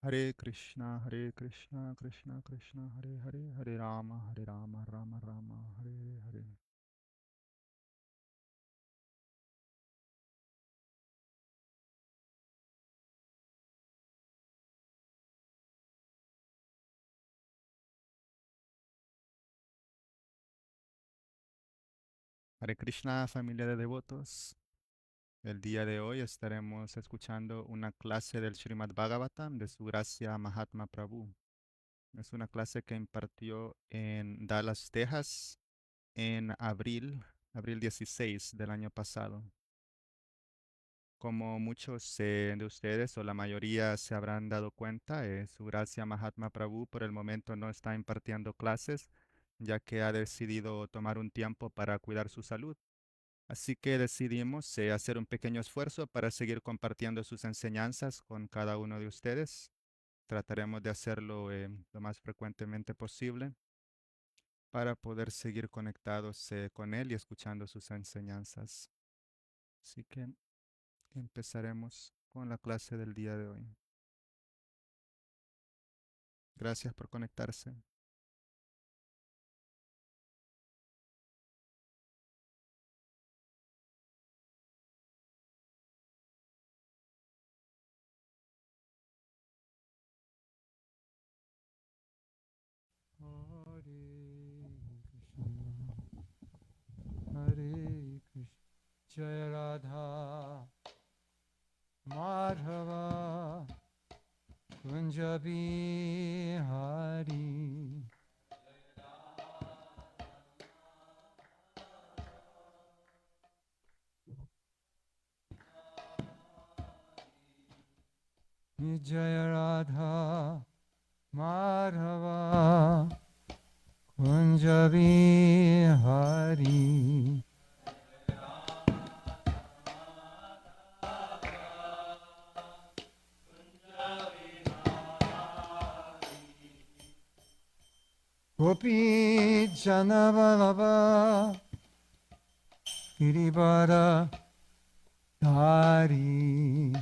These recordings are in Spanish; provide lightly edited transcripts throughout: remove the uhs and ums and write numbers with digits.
Hare Krishna, Krishna Krishna, Hare Hare, Hare Rama, Rama Rama, Hare Hare. Hare Krishna, familia de devotos. El día de hoy estaremos escuchando una clase del Srimad Bhagavatam de su gracia Mahatma Prabhu. Es una clase que impartió en Dallas, Texas, en abril 16 del año pasado. Como muchos de ustedes o la mayoría se habrán dado cuenta, su gracia Mahatma Prabhu por el momento no está impartiendo clases, ya que ha decidido tomar un tiempo para cuidar su salud. Así que decidimos hacer un pequeño esfuerzo para seguir compartiendo sus enseñanzas con cada uno de ustedes. Trataremos de hacerlo lo más frecuentemente posible para poder seguir conectados con él y escuchando sus enseñanzas. Así que empezaremos con la clase del día de hoy. Gracias por conectarse. Hare Krishna, Jaya Radha Madhava Kunja Bihari. Jaya Radha Madhava Kunja Bihari. Gopi Janavalabha Girivara Dhari.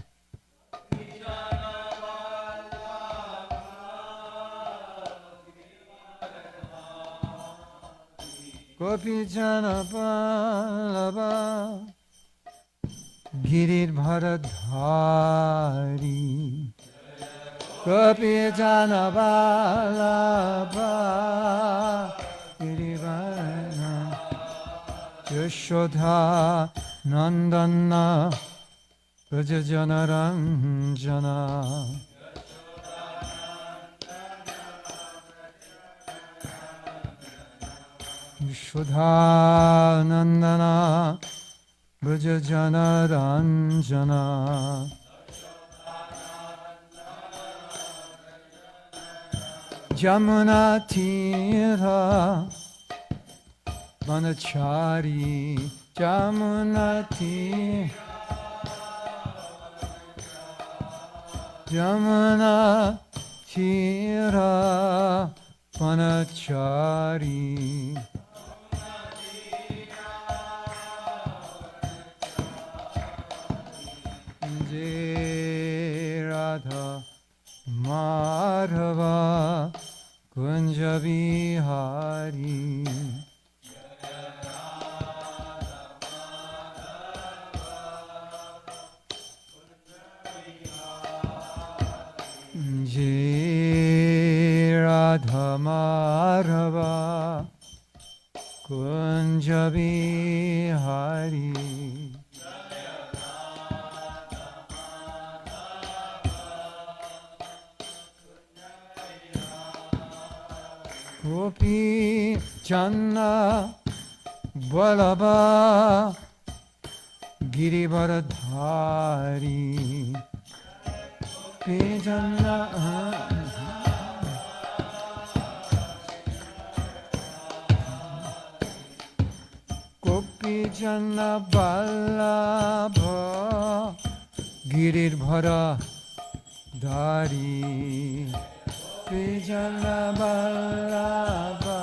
Gopi Janavalabha Girivara Dhari. Gopi Janavalabha Girivara Yashodha Nandana Brajajana Ranjana. Yashodha Nandana Brajajana Ranjana. Jamuna Tira Vanachari. Jamuna Tira Jamuna Tira Vanachari. Jai Radha Madhava Kunja Bihari. Jai Radha Madhava Kunja Bihari. Gopi Channa Vallabha Girivara Dhari. Gopi Channa Gopi Channa Vallabha Girivara Dhari. Vijana Vallabha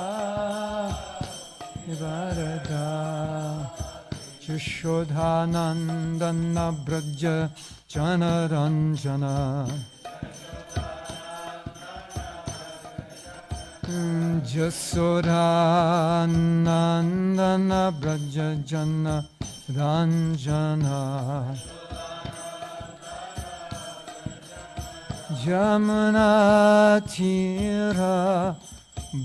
Varada Yashodhanandana Braja Janaranjana. Jasoda Nandana Braja Jana Ranjana Jamuna Tira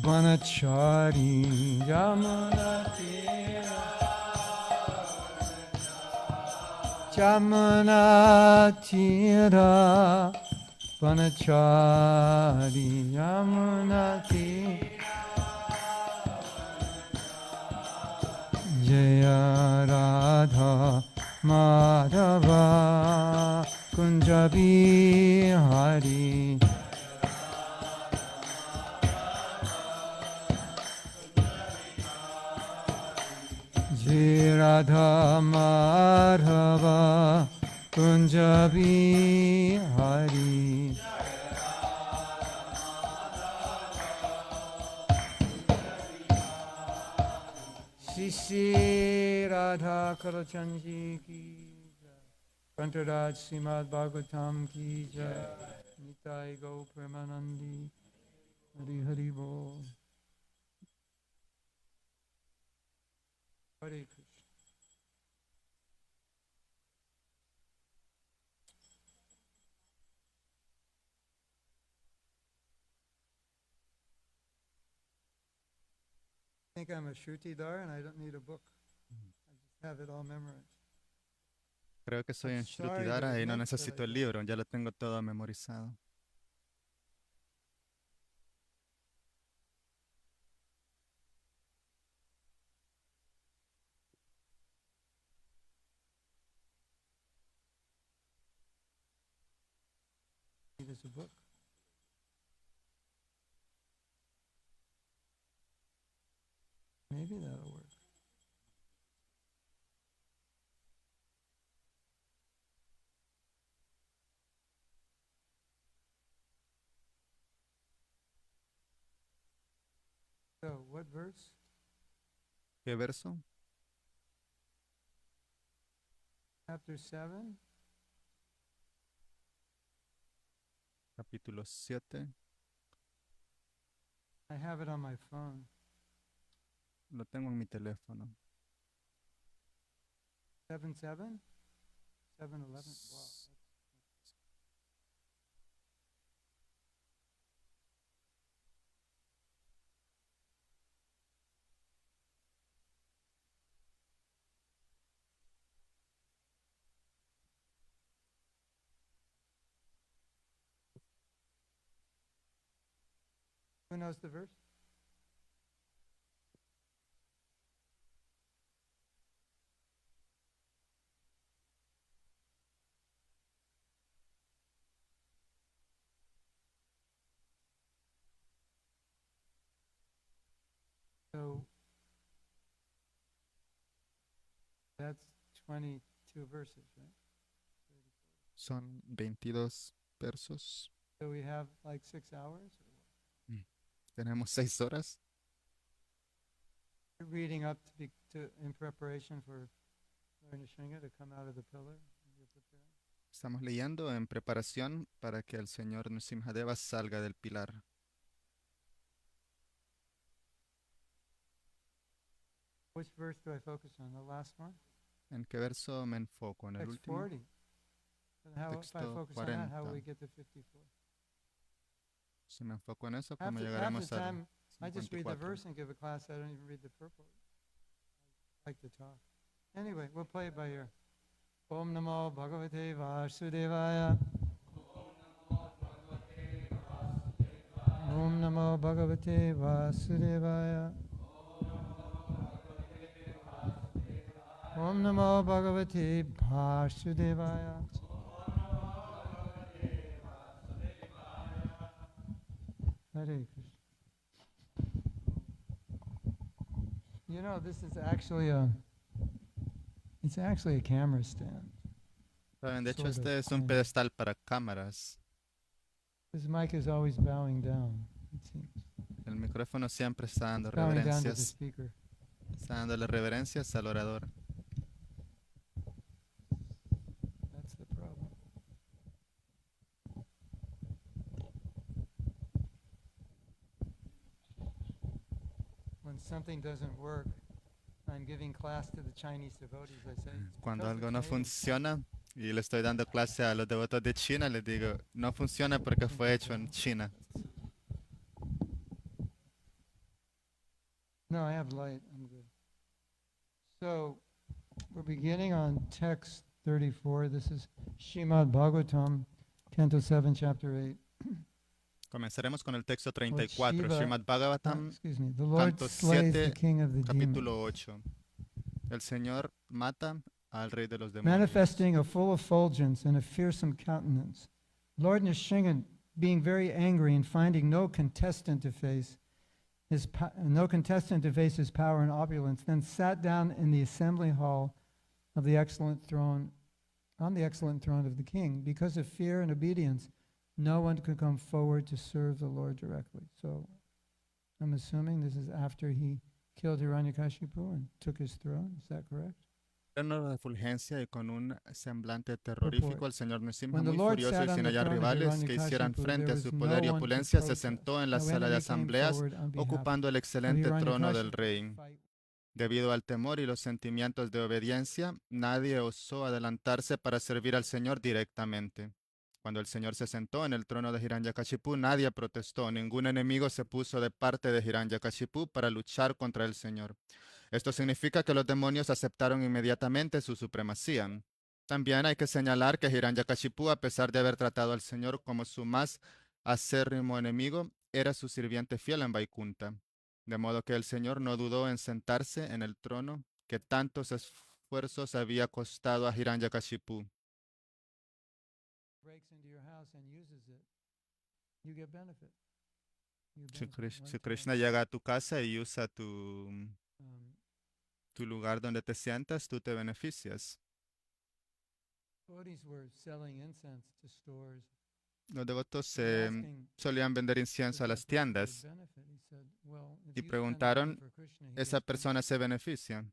Banachari Jamuna Tira Banachari Jamuna Tira Jaya Radha Madhava Kunjabi Hari Jaya Radha Madhava Kunjabi Hari Shri Radha Karachanji ki Kantaraj Srimad Bhagavatam ki jai Nitai Go Premanandi Hari Hari Bol Hare Krishna. I think I'm a Shrutidar and I don't need a book. I just have it all memorized. Creo que soy en Sorry, but Shrutidara it y no looks that necesito I el don't. libro, ya lo tengo todo memorizado. It is a book. Maybe that'll work. So, what verse? ¿Qué verso? Chapter 7. Capítulo 7. I have it on my phone. Lo tengo en mi teléfono. 7-7? 7-11? Wow. Who knows the verse? So that's 22 verses, right? Son 22 versos. So we have like 6 hours. Tenemos 6 horas. You're reading up in preparation for Varnashringa to come out of the pillar. You're preparing. Estamos leyendo en preparación para que el señor Nrsimhadeva salga del pilar. Which verse do I focus on? The last one? ¿En qué verso me enfoco? ¿En el Text último? 40. And how, if I Texto focus on that, how will 40. we get to 54? Si me enfoco en eso, Half ¿cómo the llegaremos al time, I just read the 54? verse and give a class. I don't even read the purport. I like to talk. Anyway, we'll play it by ear. Om Namo Bhagavate Vasudevaya. Om Namo Bhagavate Vasudevaya. Om Namo Bhagavate Vasudevaya. Hare Krishna. You know, this is actually it's actually a camera stand. Saben, de hecho, Sort of este es un thing. pedestal para cámaras. This mic is always bowing down, it seems. El micrófono siempre está dando Bowing down to the reverencias. speaker. Está dándole reverencias al orador. That's the problem. when something doesn't work, I'm giving class to the Chinese devotees. I say, Cuando because algo it's no made of funciona y le estoy dando clase a los devotos de China, les digo, no funciona porque fue hecho en China. No, I have light. I'm good. So we're beginning on text 34. This is Shrimad Bhagavatam, Canto 7, Chapter 8. Comenzaremos con el texto Lord 34, Shiva, Srimad Bhagavatam, excuse me, the Lord canto slays the 7, king of the demons, capítulo 8. El Señor mata al rey de los demonios. manifesting a full effulgence and a fearsome countenance. Lord Nrsimha, being very angry and finding no contestant to face his power and opulence, then sat down in the assembly hall of the excellent throne, on the excellent throne of the king. Because of fear and obedience, no one could come forward to serve the Lord directly. So I'm assuming this is after he killed Hiranyakashipu and took his throne. Is that correct? Lleno de fulgencia y con un semblante terrorífico, el Señor Nrsimha, When the muy Lord furioso sat y on sin the hallar throne of rivales que hicieran Hiranyakashipu, frente there a was su no poder y one to opulencia, se protest. sentó en la No sala de enemy came asambleas, forward on behalf ocupando el of excelente trono del Hiranyakashipu rey. to fight. Debido al temor y los sentimientos de obediencia, nadie osó adelantarse para servir al Señor directamente. Cuando el Señor se sentó en el trono de Hiranyakashipu, nadie protestó, ningún enemigo se puso de parte de Hiranyakashipu para luchar contra el Señor. Esto significa que los demonios aceptaron inmediatamente su supremacía. También hay que señalar que Hiranyakashipu, a pesar de haber tratado al Señor como su más acérrimo enemigo, era su sirviente fiel en Vaikunta. De modo que el Señor no dudó en sentarse en el trono que tantos esfuerzos había costado a Hiranyakashipu. Breaks into your house and uses it, you get benefit. You Si benefit. One Si time, Krishna llega a tu casa y usa um, tu lugar donde te sientas, tú te beneficias. devotees were selling incense to stores. Los devotos They were asking solían vender if incienso a that las person would tiendas benefit. He said, well, if y you spend the money preguntaron, for Krishna, he ¿esa gets persona benefit. se beneficia?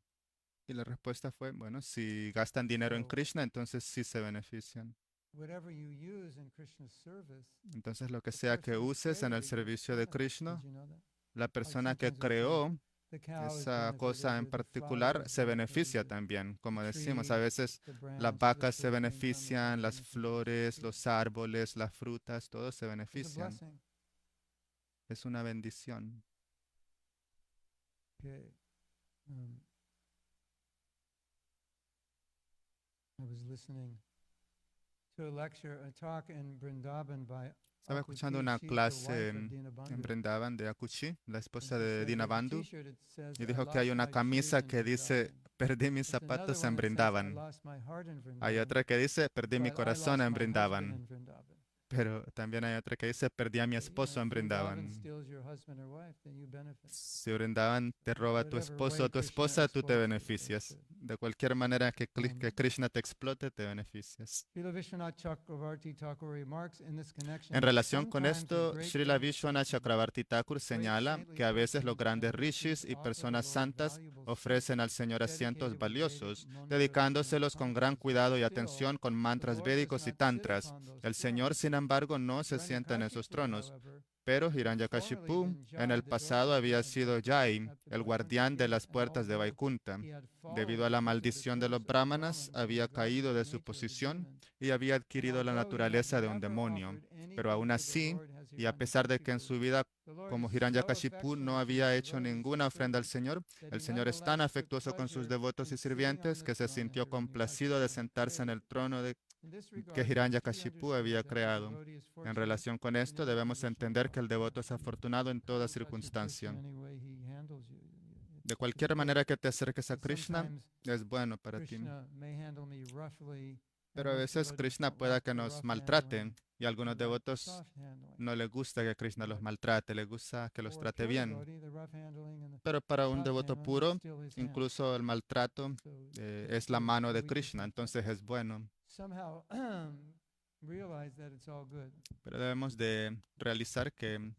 Y la respuesta fue, bueno, si gastan dinero en So, Krishna, entonces sí se benefician. whatever you use in Krishna's service, Entonces lo que the sea que person who uses en el created it gets servicio de benefit. Krishna, Did you know that? la Like persona que sometimes we say, creó the cow is esa cosa benefited, en or the flower particular is se benefited, beneficia or también. Como the decimos, a tree, veces the las branch, or the vacas se fruit being from it are benefician, las benefited. flores, See, los árboles, las frutas, todos se it's a benefician. blessing. Es una bendición. Okay. I was listening to a lecture, a talk in Vrindavan by Estaba Akuti. escuchando una She's the clase wife of en Dinabandhu. Vrindavan de Akuchi, la And esposa she de said, there's a Dinabandhu, t-shirt that says, y I dijo que hay lost una my shoes camisa in que dice, Vrindavan. perdí mis There's another zapatos one en that says, I Brindavan. lost my heart in Hay Vrindavan, otra que dice, perdí mi but I corazón lost en my husband Brindavan. in Vrindavan. Pero también hay otra que dice, perdí a mi esposo If en Vrindavan Brindavan. steals your husband or wife, then you benefit. Si Brindavan te roba a tu Whatever esposo way o tu Krishna esposa, tú te exploits you, that's beneficias. good. De cualquier manera que Um, Krishna te explote, te beneficias. Srila Vishwanath Chakravarti Thakur remarks in this connection En that relación con sometimes a esto, great Srila Vishwanath person, Chakravarti Thakur great señala saintly que a veces los persons grandes and rishis rishis y offer the personas Lord santas valuable seats ofrecen al Señor asientos dedicated with Vedic valiosos, mantra dedicándoselos and con gran tantras, but cuidado y still atención con the mantras Lord does védicos y not sit tantras. upon those El Señor, thrones. sin embargo, no se sienta en esos Hiranyakashipu, tronos. however, Pero had formerly Hiranyakashipu been en Jai, el the pasado doorkeeper había at sido Jai, at the el Vaikuntha guardián de gate, las and puertas de although Vaikunta. he had Debido fallen a la because of the maldición de los curse of the brahmanas, Brahmins and había gotten caído the de su nature of a posición demon. y había And adquirido la although he had naturaleza de un never demonio. offered Pero anything aún to the así, Lord as y a pesar de que en Hiranyakashipu, su vida the Lord como is so Hiranyakashipu no affectionate to había his hecho devotees ninguna and ofrenda al servants Señor, that el he Señor es tan nonetheless took afectuoso con sus pleasure devotos in y sitting on sirvientes the que se throne sintió that complacido de Hiranyakashipu had sentarse en el created. trono In this que regard, it must be Hiranyakashipu understood había that the creado. devotee is En fortunate relación con in esto, any debemos condition of entender que life. el devoto es afortunado en toda You touch a person circunstancia. any way he handles you. De It's cualquier good. manera que te acerques a But Krishna, sometimes es bueno para ti. Krishna may handle me roughly, and Pero a most veces devotees Krishna don't pueda like que the nos rough handling. maltrate y a They algunos like the devotos soft handling. no les gusta que Krishna los But maltrate, les gusta que los for a trate pure bien. devotee, the rough handling and the Pero para un soft devoto handling is puro, still his hand. incluso el maltrato So es it's la good. mano So de we just Krishna, have to entonces es bueno. somehow realize that it's all good. Pero debemos de realizar que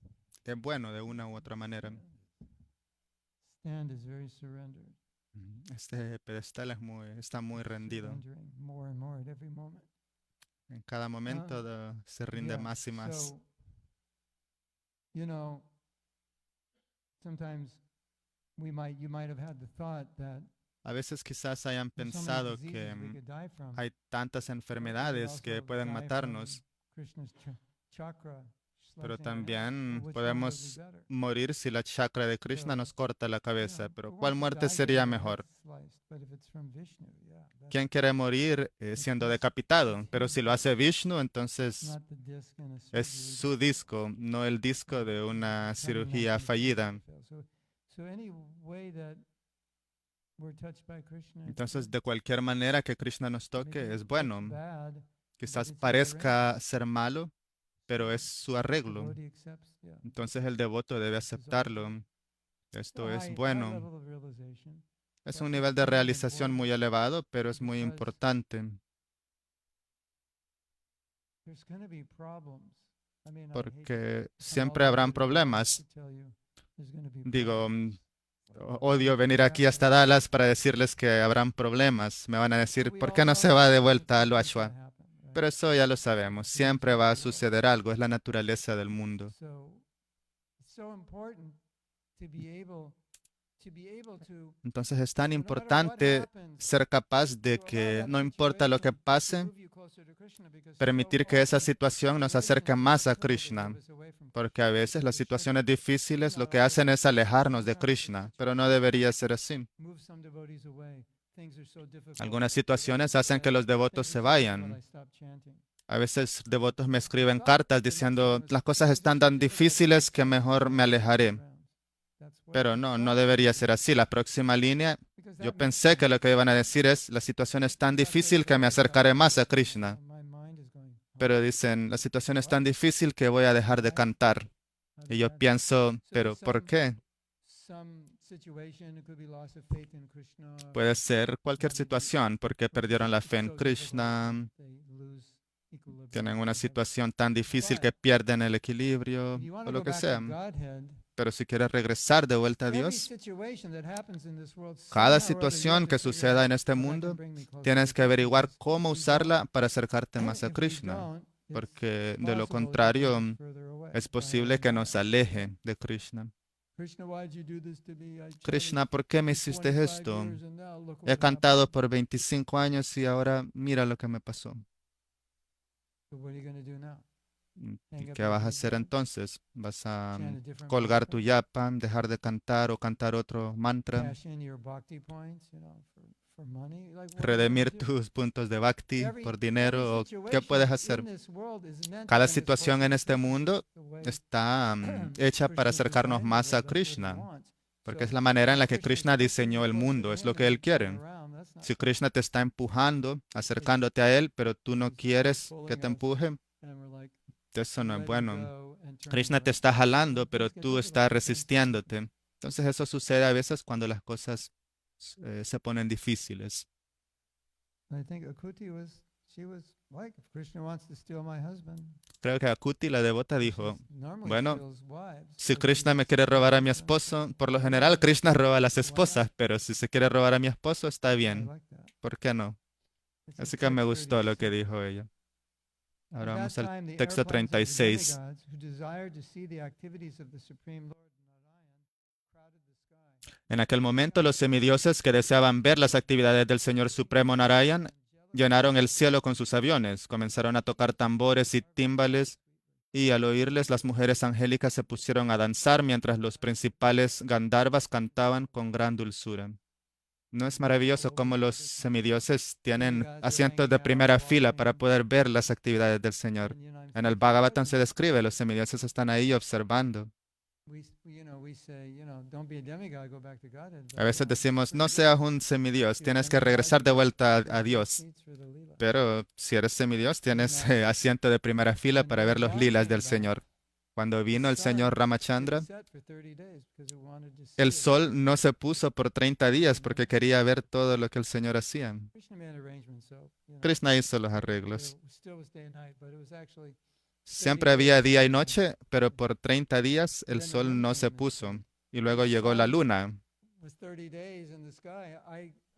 es bueno de una u otra manera. Stand is very surrendered. Este pedestal está muy rendido. Surrendering more and more at every moment. En cada momento se rinde Yeah, más y más. so, you know, sometimes you might have had the thought that A veces quizás hayan there's so many pensado diseases que we could die from. hay tantas But we could enfermedades que also pueden die from matarnos, Krishna's chakra pero slicing our head. también Which one would be podemos better? morir si la chakra de Krishna So, nos corta la you cabeza. know, Pero who ¿cuál wants to muerte die sería getting their head mejor? sliced? But if it's from Vishnu, yeah, ¿Quién that's quiere morir siendo decapitado? Pero si lo hace Vishnu, entonces not the disc in a es surgery su disco, no el disco de una cirugía determination fallida. to fail. So any way that we're touched by Krishna, it's Entonces, good. de cualquier manera que Krishna nos Maybe toque, es it's bueno. bad, Quizás it's his parezca ser malo, pero es arrangement. su arreglo. Devotee accepts, yeah. Entonces el devoto debe This is all aceptarlo. good. Esto A es high bueno. level of realization, Es but un it's nivel de very realización important muy elevado, pero es muy because importante there's going to be problems. I mean, I hate to porque come siempre all the way habrán to Dallas problemas. to tell you there's gonna be Digo, problems. odio venir aquí hasta Dallas para decirles que habrán problemas. Me van a But decir, we ¿por all qué no know se va de that vuelta al something's gonna Ashwa? happen, right? Pero eso ya lo sabemos. It's the Siempre nature va a of the world. suceder algo. Es la naturaleza del mundo. So it's so important to be able to, Entonces es tan no matter what importante happens, ser capaz de to allow que that no importa lo que situation to pase, move you closer to Krishna, because so permitir que esa often situación nos the way acerque things más a get difficult, they Krishna. move us away from Porque a veces las Krishna. situaciones difíciles lo Not que always hacen the es case, but alejarnos de sometimes the Krishna, pero no situation debería ser así. moves some devotees away. Things are so difficult. Algunas They write situaciones me hacen que say, los devotos "Things se are so difficult, vayan. I stopped chanting." A veces devotos me escriben God, cartas the next diciendo, one is, las cosas "Things are están so tan difficult, I difíciles que stopped mejor me chanting alejaré. rounds." That's what Pero they no, no thought debería would ser be, así. La próxima línea, because yo that makes pensé que sense. lo que iban a decir es, la situación es tan God says, difícil que "Go me to acercaré God," más a and Krishna. my mind is going, Pero dicen, la situación es tan difícil que voy a dejar de Right? cantar. How Y does yo that? pienso, So pero ¿por qué? some situation, it could be loss of faith in Krishna. Puede ser cualquier situación, porque perdieron la fe en So difficult Krishna, that they lose equilibrium tienen or una something. situación tan difícil But que pierden el equilibrio, if you want o to lo go que back sea. to Godhead, Pero si quieres regresar de vuelta a every Dios, situation that happens in this world, cada somehow or other, you situación have que to figure suceda out en este how that can mundo, bring me closer tienes to que Krishna, averiguar because cómo if we usarla don't, para acercarte más a if we Krishna, don't, it's porque de lo possible you'll contrario drift further away es by posible having que nos God. aleje de Krishna. Krishna, why'd you do this to me? I chanted Krishna, ¿por qué me for hiciste 25 esto? years and now look He what cantado happened. por 25 años y ahora mira lo que me pasó. So what are you going to do now? ¿Y Hang up qué your vas a bead hacer bowl? entonces? ¿Vas a Chant a different colgar tu mantra? yapa, dejar de cantar o cantar otro mantra? Cash in your bhakti points, for money? Like, what are you going ¿Redimir to do? tus puntos de bhakti por Every dinero? ¿O qué situation puedes hacer? in this world is meant to Cada bring us situación closer en to este Krishna. mundo The way está hecha para Krishna's acercarnos designed the más a world, that's what he Krishna, wants. porque So es la manera en la if que Krishna's Krishna pushing diseñó you el closer to mundo, es lo him que and Él you turn quiere. around, that's not Si good. Krishna te está empujando, acercándote a Él, pero tú no He's quieres que pulling te us, empuje, and we're like eso no es letting bueno. go and turning Krishna te around. está So jalando, when pero things get tú difficult, estás he turns. resistiéndote. Entonces eso sucede a veces cuando las cosas se ponen difíciles. I think she was like, if Krishna wants to steal my husband, Creo que Akuti, la devota, which dijo, is normally bueno, steals wives, si so she Krishna me wants to quiere steal robar a mi Krishna. esposo, por lo Why general not? Krishna roba a las Why not? esposas, pero si se quiere robar a mi esposo, está I bien. like that. ¿Por qué no? This is Así que me text gustó lo que 36. dijo ella. At Ahora that vamos al time, the texto airplanes of the 36. demigods who desired to see the activities of the Supreme Lord Narayan crowded the sky. En aquel momento, los semidioses que deseaban ver las actividades del Señor Supremo Narayan llenaron el cielo con sus aviones, comenzaron a tocar tambores y tímbales, y al oírles las mujeres angélicas se pusieron a danzar mientras los principales Gandharvas cantaban con gran dulzura. ¿No es maravilloso cómo los semidioses tienen asientos de primera fila para poder ver las actividades del Señor? And, I'm En el thinking, Bhagavatam se describe, los semidioses están ahí observando. we say, don't be a demigod, go back to Godhead. But, A veces decimos, no seas un semidios, you're a tienes que demigod, regresar de vuelta you a have Dios. seats for the lila. Pero si eres semidios, tienes Now, asiento de primera fila when para ver los Ramanuja lilas came del back, Señor. Cuando vino el sun señor didn't Ramachandra, set for 30 days because it wanted to see el it. sol no se puso por 30 días porque quería ver todo lo que el Señor hacía. Krishna made arrangements, so Krishna hizo los arreglos. it still was day and night, but it was actually Siempre había día y noche, pero por 30 días el then the sol moon no came se and puso. Y luego llegó la luna. was 30 days in the sky.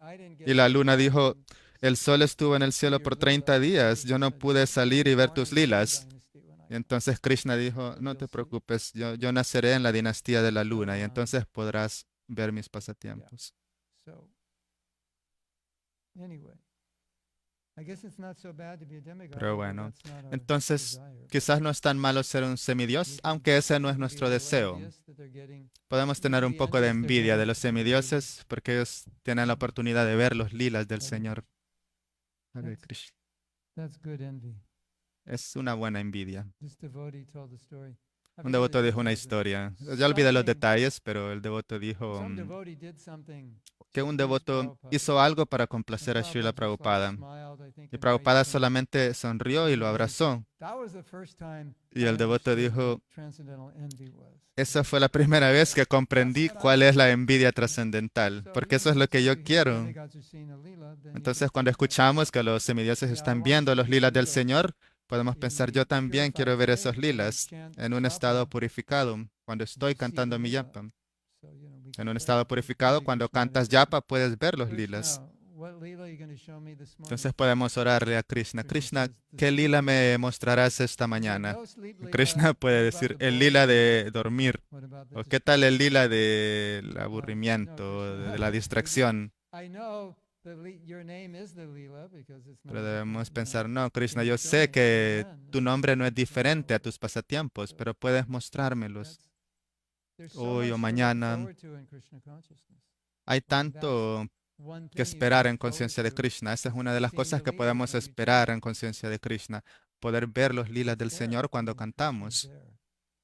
I didn't get Y la to luna go dijo, out and el sol estuvo en el see cielo your por lila 30 días, because yo no I pude was salir y ver born tus in the Sun lilas. dynasty when I Y come. entonces Krishna dijo, no te preocupes, yo naceré en la dinastía de la luna y So, entonces podrás ver mis pasatiempos. So, anyway, I guess it's not so bad to be a demigod, Pero although bueno, that's not our entonces desire. quizás no es tan malo ser un semidios, aunque ese no es nuestro deseo. Podemos tener un poco de envidia de los semidioses porque ellos tienen la oportunidad de ver los lilas del Señor. Hare Krishna. That's good envy. Es una buena envidia. This devotee told the story. I Un forget devoto his dijo una name, but historia. Ya olvidé los something- detalles, pero el devoto dijo some devotee did something que to un please devoto Prabhupada. hizo algo para And complacer a Srila Prabhupada Prabhupada. just like smiled, I think, Y embraced Prabhupada him. solamente sonrió y lo abrazó. That was the first time Y I el devoto understood dijo, what transcendental envy was. esa fue la primera vez que comprendí cuál es la envidia trascendental, So, porque eso es lo que yo if quiero. demigods are seeing a lila, then you Entonces, can cuando think, escuchamos que los semidioses están viendo los lilas del Señor, podemos pensar, yo también quiero ver esos lilas en un estado purificado, cuando estoy cantando mi yapa. So, we En can un say, estado purificado, Hare cuando Krishna, Hare cantas Krishna. yapa, puedes ver los lilas. Krishna, what lila are you going to show me this morning? Entonces podemos orarle a Krishna. Krishna Krishna, says, "The ¿qué sleep lila lila." me mostrarás esta He said, mañana? "No sleep lila. Krishna puede What about decir, the el boring lila lila? de dormir. What about the ¿O qué tal el distraction?" lila del No, aburrimiento, Krishna. de la distracción? I know your name is the lila because it's not Pero debemos different, pensar, no, Krishna, Can you yo show sé me? que Then tu I nombre no es can diferente a follow. tus pasatiempos, pero puedes mostrármelos There's so hoy much o to look mañana. forward to in Krishna consciousness. Hay That's tanto one que thing you esperar can en look forward conciencia de to. Krishna. Esa es una de las Seeing cosas the que lilas podemos when you esperar chant. en conciencia de Krishna, poder ver los lilas It's del there. Señor cuando Krishna's cantamos, there.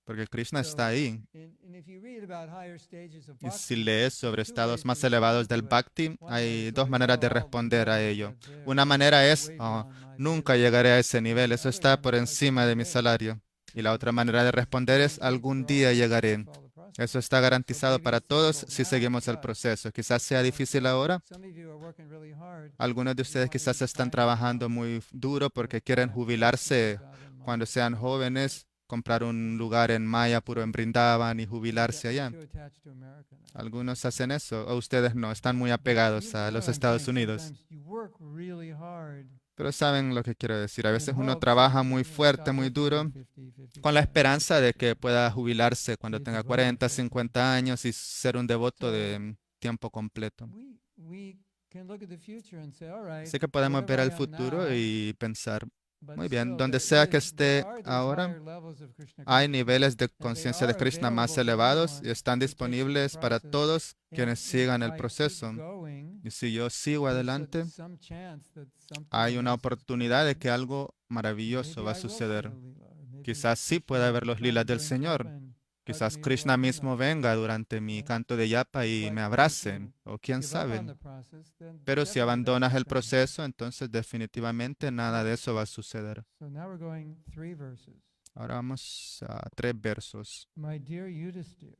porque Krishna So, está ahí. and if you read about higher stages of Y si bhakti, lees there's sobre two estados ways más to elevados respond del to it. Bhakti, One way hay is dos like, maneras de oh, responder a never ello. get there. Una manera That's es, way "Oh, beyond my nunca ability." llegaré a ese And nivel, the eso other está one por is like encima de mi someday. salario. Y la This otra is manera de it's responder es, guaranteed algún for all día of us if we llegaré. follow the process. Eso está So garantizado maybe para it's todos difficult si now, seguimos el but proceso. Quizás sea difícil ahora. some of you are working really hard. Algunos de You ustedes want quizás to están retire trabajando young. muy duro So porque you quieren have jubilarse out in cuando Maya. sean jóvenes, comprar un lugar en Mayapur o en Brindavan y jubilarse You're allá. too attached to America now. Algunos hacen eso, o ustedes no, están muy But apegados you a know los what I'm Estados saying. Unidos. Sometimes you work really hard Pero saben lo que quiero decir, a in veces uno hopes trabaja that you, muy fuerte, stop muy working when you're duro, 50, con la 55. esperanza de que pueda jubilarse cuando Be a tenga devotee 40, full time. 50 años y ser un devoto So de tiempo completo. we can look at the future and say, all right, Así que podemos ver wherever I al am futuro now, y pensar, but muy bien, still donde there sea que is, there esté are these ahora, higher levels of Krishna hay consciousness, niveles de and they conciencia de are Krishna más available for elevados y everyone están who takes the disponibles para process. todos And quienes if sigan el I keep proceso. going, Y si yo sigo there's adelante, some chance that something hay una nice is going to oportunidad de happen. que algo maravilloso Maybe va a I will see suceder. the lila, or maybe Quizás sí Krishna pueda will ver los come lilas del during Señor. japa and hug Quizás me Krishna while I'm mismo not. venga durante mi Right? canto de yapa y But me if abrace, you o quién give up on sabe. the process, then Pero si definitely that abandonas won't el happen. proceso, entonces definitivamente nada de eso va a suceder. So now we're going 3 verses. Ahora vamos a 3 versos. My dear Yudhisthira,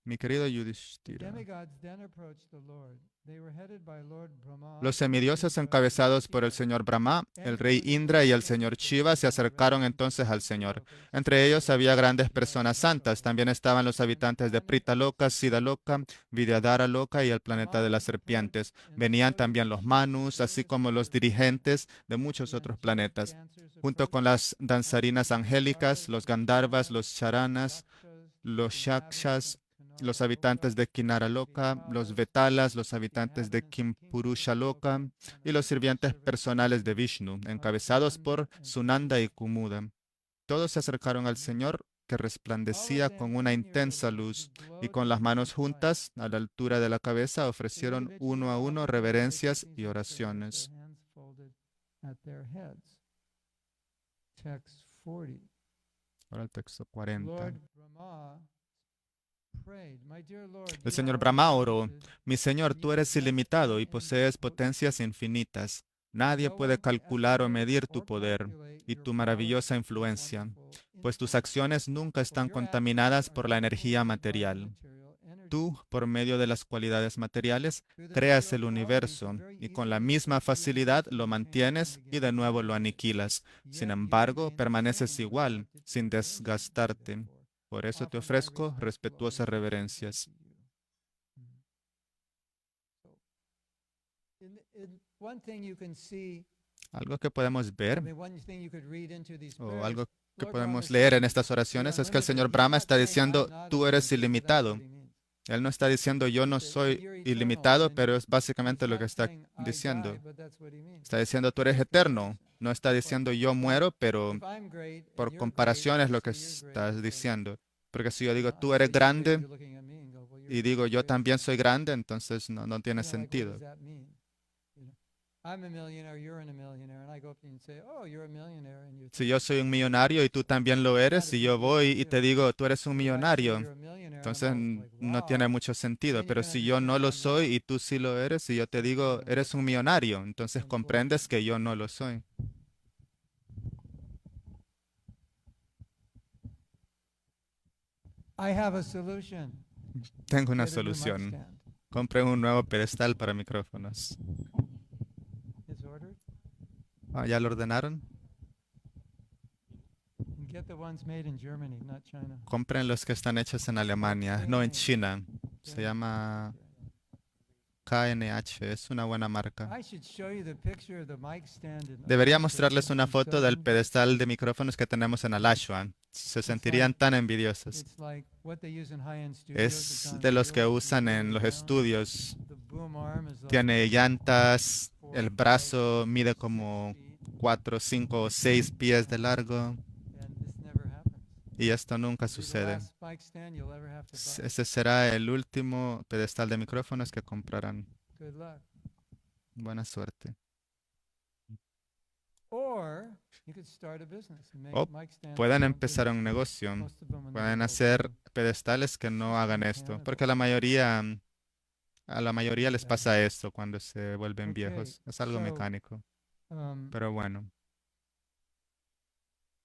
Mi querido the Yudhishthira. demigods then approached the Lord. They were headed by Lord Brahma, Los King semidioses Indra, encabezados por el Shiva, señor Brahma, el and rey from the Indra y el great señor saints of Shiva se Vrindavan acercaron went to entonces al Prithya Señor. Loka, Entre ellos había grandes Siddhartha personas Loka, santas. También estaban los habitantes de Prita Loka, Siddha Loka, Vidyadhara Loka y el planeta de las serpientes. Venían también los Manus, así como los dirigentes de muchos otros planetas, junto con las danzarinas angélicas, los Gandharvas, los Charanas, los Shakshas, los habitantes de Kinara Loka, los Vetalas, los habitantes de Kimpurusha Loka y los sirvientes personales de Vishnu, encabezados por Sunanda y Kumuda. Todos se acercaron al Señor, que resplandecía con una intensa luz, y con las manos juntas a la altura de la cabeza ofrecieron uno a uno reverencias y oraciones. Text 40. Ahora el texto 40. Lord Brahma prayed, "My dear Lord, El you señor are Brahma oró, unlimited, mi Señor, tú eres ilimitado y posees potencias infinitas. Nadie puede calcular o medir tu poder y tu maravillosa influencia, pues tus acciones nunca están contaminadas por la energía material. Tú, por medio de las cualidades materiales, creas el universo y con la misma facilidad lo mantienes y de nuevo lo aniquilas. Sin embargo, permaneces igual, sin desgastarte. Por eso te ofrezco respetuosas reverencias. Algo que podemos ver o algo que podemos leer en estas oraciones es que el señor Brahma está diciendo, tú eres ilimitado. Él no está diciendo yo no Say, soy you're eternal, ilimitado, and pero es he's básicamente lo que not está saying I die, diciendo. but that's what he means. Está diciendo tú eres By eterno. comparison. No está Like, diciendo yo if muero, pero I'm great and por you're great, comparación es I lo que see you're great, estás so, diciendo. Porque si yo digo I tú eres say you're great, grande you're looking at me and go, well, y you're digo yo great también too. soy grande, entonces no tiene Like, what does sentido. that mean? You know, I'm a millionaire, you're a millionaire, and I go up to you and say, oh, you're a millionaire, and you Si think, yo soy un millonario y tú también lo it's not eres, a y big yo deal voy to y te you. digo tú eres un If I say millonario, you're a millionaire, I'm entonces all like, no tiene wow. mucho sentido. Then you Pero can si yo no understand lo I'm soy not. y tú sí lo eres, y yo te digo Yeah. eres un millonario, entonces comprendes que yo no lo soy. I have a solution. Tengo una Get a new mic solución. stand. Compré un nuevo pedestal para micrófonos. It's ordered. ¿Ya lo ordenaron? And get the ones made in Germany, not China. Compren los que están hechos en Alemania, no en Okay. China. Se Okay. llama Okay. KNH, es una buena marca. I should show you the picture of the mic stand in Debería Alaska. mostrarles You'd una be foto so del envious. pedestal de micrófonos que tenemos en Alashua. Se sentirían tan envidiosos. It's like what they use in high-end studios. It's Es on de los que wheels, usan en really los round. estudios. The boom arm is like Tiene llantas, 4, el 5, brazo mide 6 como feet, 4, 5 o 6 pies de largo. and this never happens. Y esto nunca It'll be the sucede. last mic stand you'll ever have to buy. Ese será el último pedestal de micrófonos que comprarán. Good luck. Buena suerte. Or you could start a business and make O mic stands. pueden that don't do empezar this. un negocio. Most of them will never Pueden go hacer through. pedestales que no hagan in esto. Canada. Porque a la mayoría les pasa esto cuando se vuelven Okay, viejos. Es algo so, mecánico. Pero bueno.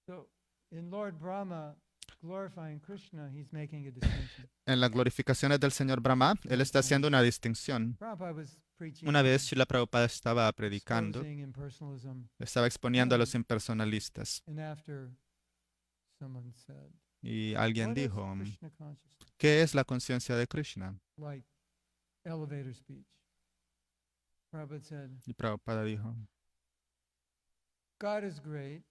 So in Lord Brahma glorifying Krishna, he's making a distinction. En las glorificaciones del Señor Brahma, él está haciendo una distinción. Prabhupada was preaching Una vez Srila Prabhupada estaba predicando, exposing impersonalism, estaba exponiendo a los impersonalistas. and after someone said, Y alguien what is dijo, Krishna consciousness? ¿qué es la conciencia de Krishna? Like elevator speech. Prabhupada said, Y Prabhupada dijo, God is great,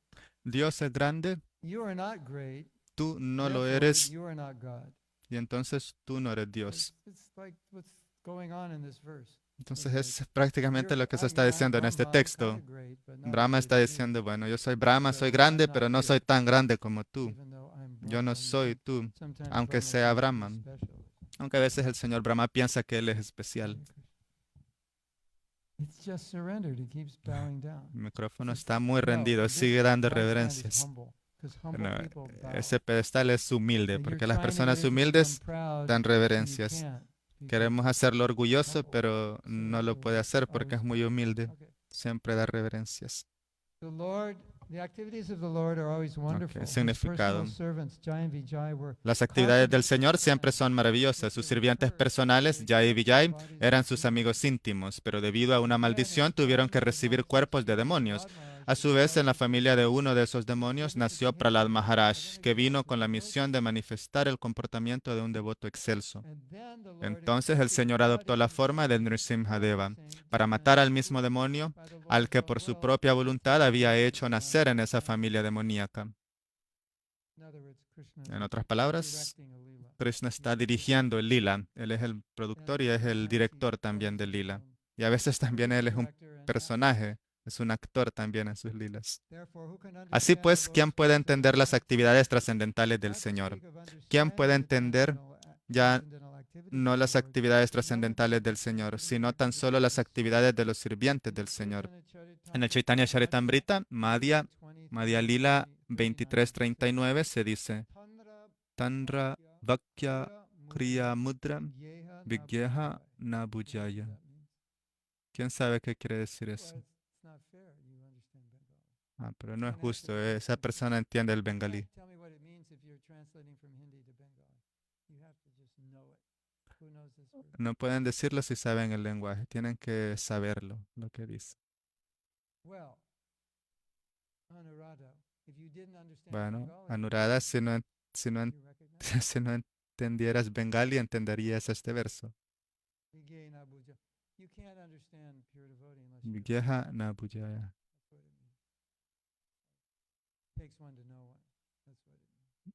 Dios es grande, you are not great, tú no lo therefore eres, you are not God. y entonces tú no eres Dios. It's like what's going on in this verse. Entonces es prácticamente lo que se está diciendo en este texto. Brahma está diciendo, bueno, yo soy Brahma, soy grande, pero no soy tan grande como tú. Yo no soy tú, aunque sea Brahman. Aunque a veces el señor Brahma piensa que él es especial. El micrófono está muy rendido, sigue dando reverencias. No, ese pedestal es humilde, porque las personas humildes dan reverencias. Queremos hacerlo orgulloso, pero no lo puede hacer porque es muy humilde. Siempre da reverencias. Significado. Las actividades del Señor siempre son maravillosas. Sus sirvientes personales, Jai y Vijay, eran sus amigos íntimos, pero debido a una maldición tuvieron que recibir cuerpos de demonios. A su vez, en la familia de uno de esos demonios nació Prahlad Maharaj, que vino con la misión de manifestar el comportamiento de un devoto excelso. Entonces el Señor adoptó la forma de Nrsimhadeva para matar al mismo demonio al que por su propia voluntad había hecho nacer en esa familia demoníaca. En otras palabras, Krishna está dirigiendo el lila. Él es el productor y es el director también del lila. Y a veces también él es un personaje, es un actor también en sus lilas. Así pues, ¿quién puede entender las actividades trascendentales del Señor? ¿Quién puede entender ya no las actividades trascendentales del Señor, sino tan solo las actividades de los sirvientes del Señor? En el Chaitanya Charitamrita, Madhya Lila 23:39 se dice: Tanra Vakya Kriya Mudra Vigyeha Nabujaya. ¿Quién sabe qué quiere decir eso? Pero no es justo, esa persona entiende el bengalí. No pueden decirlo si saben el lenguaje, tienen que saberlo, lo que dice. Bueno, Anuradha, si no entendieras bengalí, entenderías este verso. Vigyeha Nabujaya.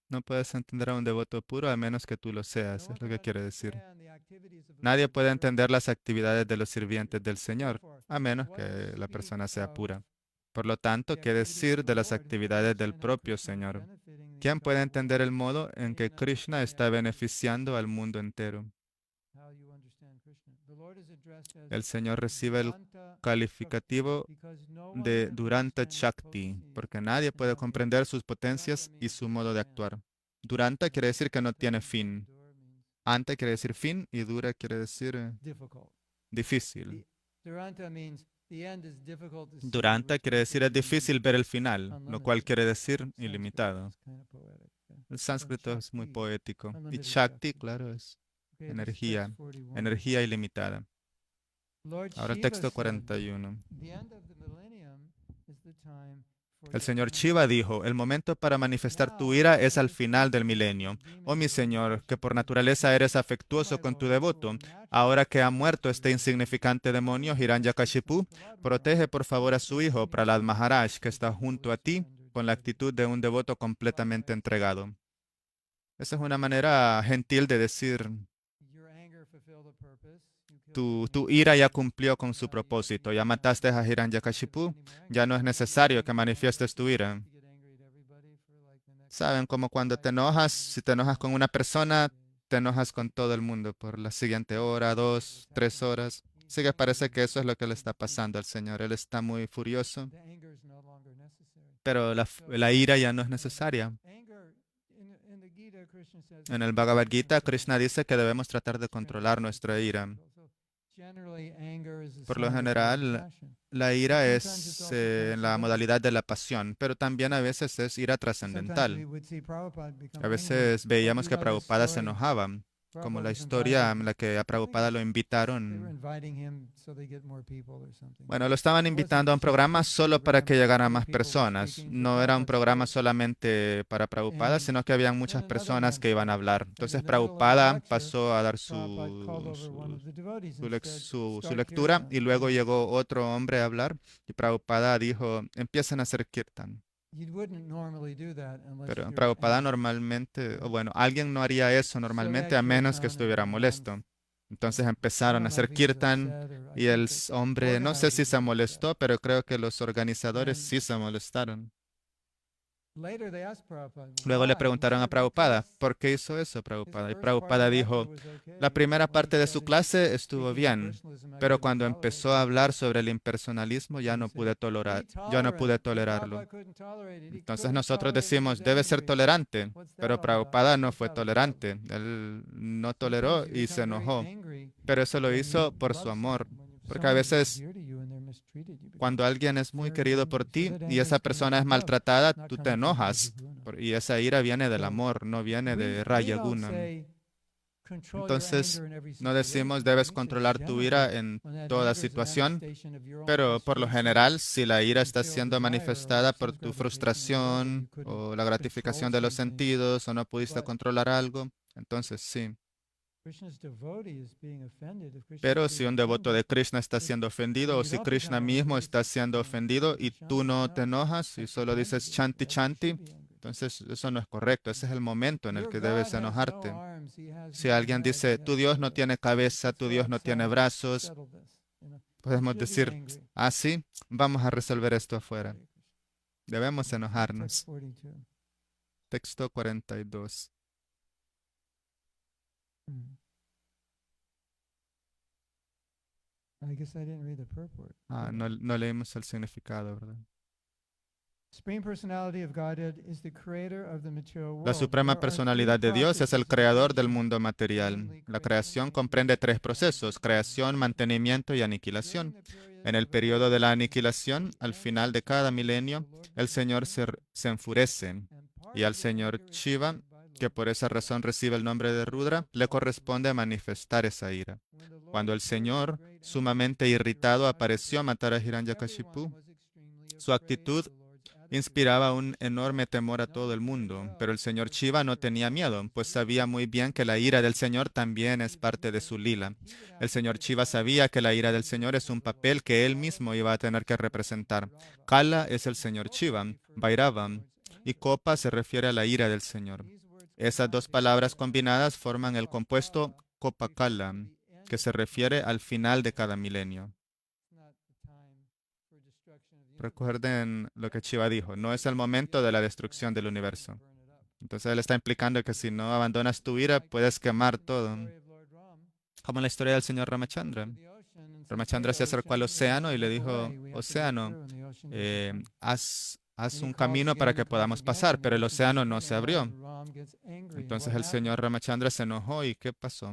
No puedes entender a un devoto puro a menos que tú lo seas, No es one lo can que quiere decir. understand the activities of a Nadie puede pure entender servant. las actividades de los sirvientes del Señor, Therefore, a menos what to que la speak persona sea of pura. Por lo tanto, the ¿qué activities of decir the de las Lord? Who can actividades del understand how propio Krishna is Señor? benefiting the ¿Quién puede entire entender world? el modo en May que you Krishna understand está beneficiando al mundo entero? how you understand Krishna. The Lord is addressed as El Señor recibe el Duranta Shakti calificativo because no one de can Duranta understand his Shakti, potencies porque nadie and puede operations. comprender sus Duranta potencias y means su without modo de end. actuar. Duranta quiere decir que no tiene Anta, fin. dur means Anta quiere decir fin y Dura quiere decir difficult. difícil. The Duranta means the end is difficult to see, Duranta which quiere decir es basically means difícil ver el final, lo cual unlimited. quiere decir Sanskrit ilimitado. is kind of poetic. El So sánscrito es muy Shakti, poético. Y unlimited Shakti, Shakti. claro, es Okay, this is text energía, 41. energía ilimitada. Lord Ahora el Shiva texto said, 41. the end of the millennium is the time for El your señor anger. Shiva dijo, el momento para manifestar tu Now, ira es as al the final del species of milenio. the Oh mi demons are in señor, que worship por of naturaleza Vishnu, eres you, afectuoso my con tu lord, who devoto, are naturally ahora que ha affected muerto to este Vishnu, insignificante demonio, protect your son Hiranyakashipu, Prahlad Maharaj, protege por favor a with the su hijo, harmony Prahlad of a Maharaj, que está deeply junto a ti, surrendered con la devotee. actitud de un devoto completamente Prabhupada, entregado. Esa es una manera gentil de decir, your anger fulfilled the purpose. You killed tu ira ya Hiranyakashipu. cumplió con su Now you don't propósito, need ya to mataste a manifest Hiranyakashipu, any more anger. ya no es Why do you get necesario que angry now? Like manifiestes you tu ira. used to get angry at everybody for like the next Saben, como cuando 5 te days enojas, and then si it's te gone enojas con una away in 2 persona, days. te enojas con todo el mundo por la siguiente hora, dos, What's 3 happening? horas. He's Sí que parece angry que eso es lo que le because está it's finished. pasando al Señor. Él está muy furioso, The anger is no longer necessary. pero So, la ira ya no es necesaria. anger in the Gita, Krishna says we En el should try Bhagavad to Gita, control it. Krishna dice que debemos tratar de Extremely controlar nuestra ira. difficult. So, generally, anger is a Por lo sign of divine general, passion. la But ira sometimes it's es also en la transcendental. modalidad de la pasión, pero también a veces es ira Sometimes we trascendental. would see Prabhupada become A angry. veces Well, veíamos you que know this Prabhupada se story. enojaba, como Prabhupada la was historia invited. en la que a I think Prabhupada lo they were invitaron. inviting him so they get more people or something. Bueno, lo estaban It wasn't invitando a un just programa for solo para Graham. que llegaran Other más people were personas. speaking for No era un Prabhupada's programa court. solamente para Prabhupada, And sino que habían then muchas another personas que iban mention a hablar. that Entonces in the middle of his Prabhupada lecture, pasó a dar Prabhupada called over one of the devotees and said, su start lectura kirtan. y luego llegó otro hombre a hablar y Prabhupada dijo, empiecen a hacer kirtan. You wouldn't normally do that unless Pero you're Prabhupada angry. normalmente, o Right? bueno, alguien no haría eso So they normalmente had a menos que kirtan and estuviera went on. molesto. Entonces I empezaron a don't know hacer if he was kirtan upset or I y el think the hombre, no sé si organizers se were upset. molestó, pero creo que los organizadores And sí se molestaron. later they asked Prabhupada, Luego le why? He preguntaron a said, Prabhupada, because ¿por qué hizo eso, his Prabhupada? Y first part of Prabhupada the lecture dijo, was la okay, but primera when he parte de su started clase estuvo speaking bien, impersonalism, I pero couldn't cuando tolerate empezó it. a hablar sobre el impersonalismo So ya he no said, pude be tolerar, ya no tolerant. pude But tolerarlo. Prabhupada couldn't tolerate it. He Entonces couldn't nosotros tolerate he was decimos, debe ser angry. tolerante, What's that pero all about? Prabhupada no That's fue out of love. tolerante. Él no Sometimes toleró you y se become very enojó, angry pero eso lo when you hizo por su love amor. someone. When Porque a someone's very veces dear to you and they're mistreated, you become cuando alguien es muy very querido por angry. So ti that y anger esa is coming persona es from love, maltratada, not tú te coming from enojas. Rajaguna. Y esa ira viene del So amor, no viene de we don't Rayaguna. say control your Entonces, anger in every no decimos situation, but debes we say controlar tu generally ira en when that toda anger is a situación, manifestation of your own pero por lo frustration or general, si la ira está unfulfilled siendo desire or manifestada por sense tu gratification or whatever, you frustración couldn't o la control gratificación de los something. sentidos o no pudiste But controlar algo, entonces sí. Krishna's devotee is being offended. If Krishna is Pero si being un devoto offended, de Krishna está if, siendo ofendido and o you si don't become Krishna mismo angry, está siendo ofendido y tú no te no, enojas y that's the solo time to dices be chanti upset. You chanti, should be angry. entonces eso no es correcto. Ese es el momento en el Your que God debes has no enojarte. arms. He has Si no alguien head. He dice, tu has Dios no tiene cabeza, let's tu go Dios no tiene outside and brazos, settle this. You podemos should be decir, angry. ah, sí, vamos a resolver esto afuera. Hare Krishna. Debemos Text enojarnos. 42. Texto 42. Mm. I guess I didn't read the purport. Ah, Did I? no leímos el significado, ¿verdad? Supreme Personality of Godhead is the creator of the material La world. suprema There are three personalidad de Dios es el processes of creador del creation, mundo material. namely La creation, creación comprende tres procesos, creación, mantenimiento y During aniquilación. the period En el of periodo de la annihilation, aniquilación, the al anger final of de cada Shiva, milenio, the Lord el Señor Vishnu, se enfurece and y part al of the Señor anger is Shiva, shared by que Lord por esa Rudra. razón recibe el nombre de Rudra, le corresponde manifestar esa ira. When the Cuando Lord el appeared in Señor, great anger sumamente against irritado, apareció a Hiranyakashipu, matar a everyone Hiranyakashipu, was extremely su afraid of actitud the Lord's attitude. inspiraba un enorme temor a todo Knowing el very mundo, pero el well señor that the Shiva no anger of tenía God miedo, is pues sabía lila, muy bien que he la ira del Señor también es parte de su lila. he would have El to señor play the Shiva part of sabía que la ira del Kala Señor es before un the Lord. papel que él Kala mismo was iba a the tener que person of representar. Bhairava. Kala es el señor Shiva, Bharati refers to the Bhairava Lord's y copa se refiere a la ira del Señor. Esas dos palabras combinadas forman el compuesto Copacala, que se refiere al final de cada milenio. Recuerden lo que Shiva dijo, no es el momento de la destrucción del universo. Entonces él está implicando que si no abandonas tu ira, puedes quemar todo. Como en la historia del señor Ramachandra. Ramachandra se acercó al océano y le dijo, océano, haz un camino para que podamos pasar, pero el océano no se abrió. Entonces el señor Ramachandra se enojó y ¿qué pasó?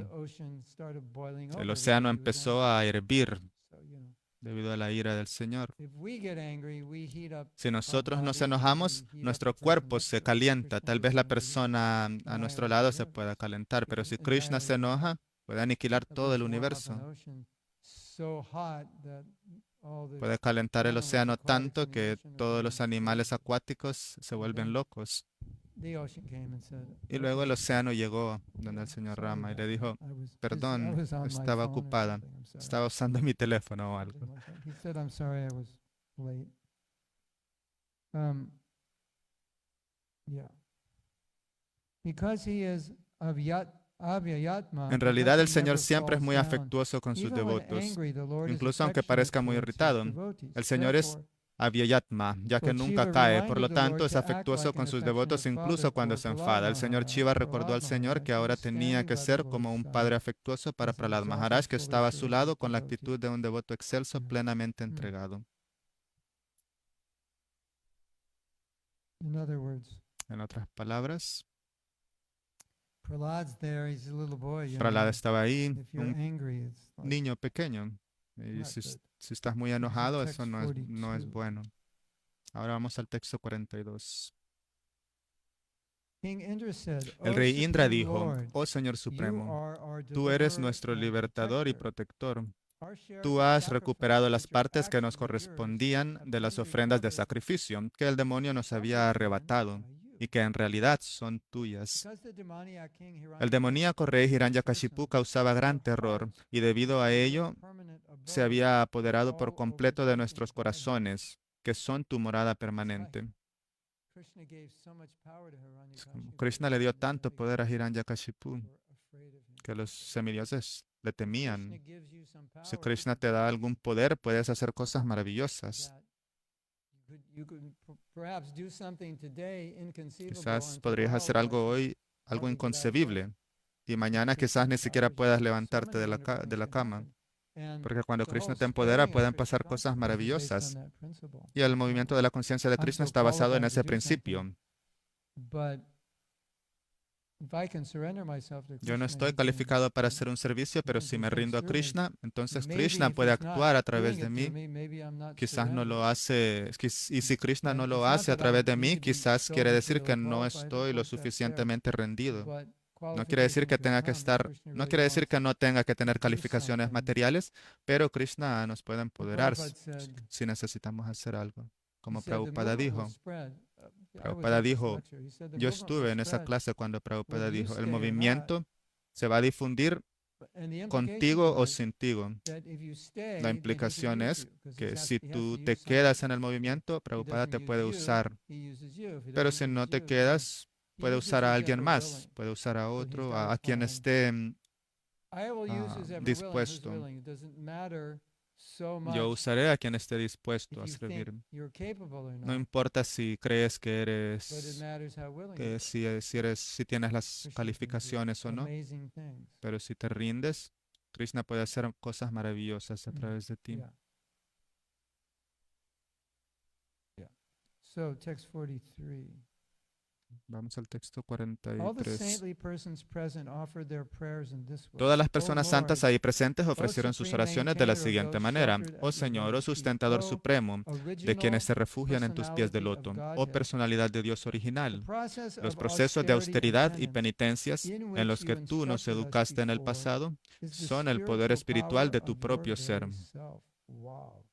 El océano empezó a hervir debido a la ira del Señor. Si nosotros nos enojamos, nuestro cuerpo se calienta. Tal vez la persona a nuestro lado se pueda calentar, pero si Krishna se enoja, puede aniquilar todo el universo. Puede calentar el océano tanto que todos los animales acuáticos se vuelven locos. Y luego el océano llegó donde el señor Rama y le dijo, perdón, estaba ocupada, estaba usando mi teléfono o algo. En realidad el Señor siempre es muy afectuoso con sus devotos, incluso aunque parezca muy irritado. El Señor es Avyayatma, ya que nunca cae, por lo tanto es afectuoso con sus devotos incluso cuando se enfada. El señor Shiva recordó al Señor que ahora tenía que ser como un padre afectuoso para Prahlad Maharaj, que estaba a su lado con la actitud de un devoto excelso plenamente entregado. En otras palabras, Prahlad estaba ahí, un niño pequeño. Y si estás muy enojado, eso no es bueno. Ahora vamos al texto 42. El rey Indra dijo, oh Señor Supremo, tú eres nuestro libertador y protector. Tú has recuperado las partes que nos correspondían de las ofrendas de sacrificio que el demonio nos había arrebatado y que en realidad son tuyas. El demoníaco rey Hiranyakashipu causaba gran terror y debido a ello se había apoderado por completo de nuestros corazones, que son tu morada permanente. Krishna le dio tanto poder a Hiranyakashipu que los semidioses le temían. Si Krishna te da algún poder, puedes hacer cosas maravillosas. Quizás podrías hacer algo hoy, algo inconcebible, y mañana quizás ni siquiera puedas levantarte de la cama. Porque cuando Krishna te empodera pueden pasar cosas maravillosas. Y el movimiento de la conciencia de Krishna está basado en ese principio. Yo no estoy calificado para hacer un servicio, pero si me rindo a Krishna, entonces Krishna puede actuar a través de mí. Quizás no lo hace, y si Krishna no lo hace a través de mí, quizás quiere decir que no estoy lo suficientemente rendido. No quiere decir que tenga que estar, no quiere decir que no tenga que tener calificaciones materiales, pero Krishna nos puede empoderar si necesitamos hacer algo. Como Prabhupada dijo. Prabhupada dijo, yo estuve en esa clase cuando Prabhupada dijo, el movimiento se va a difundir contigo o sin ti. La implicación es que si tú te quedas en el movimiento, Prabhupada te puede usar. Pero si no te quedas, puede usar a alguien más, puede usar a otro, a quien esté dispuesto. Yo usaré a quien esté dispuesto a servir. No importa si crees que eres, si tienes las calificaciones o no, pero si te rindes, Krishna puede hacer cosas maravillosas a través de ti. Text 43. Vamos al texto 43. Todas las personas santas ahí presentes ofrecieron sus oraciones de la siguiente manera. Oh Señor, oh sustentador supremo, de quienes se refugian en tus pies de loto, oh personalidad de Dios original, los procesos de austeridad y penitencias en los que tú nos educaste en el pasado son el poder espiritual de tu propio ser. Wow.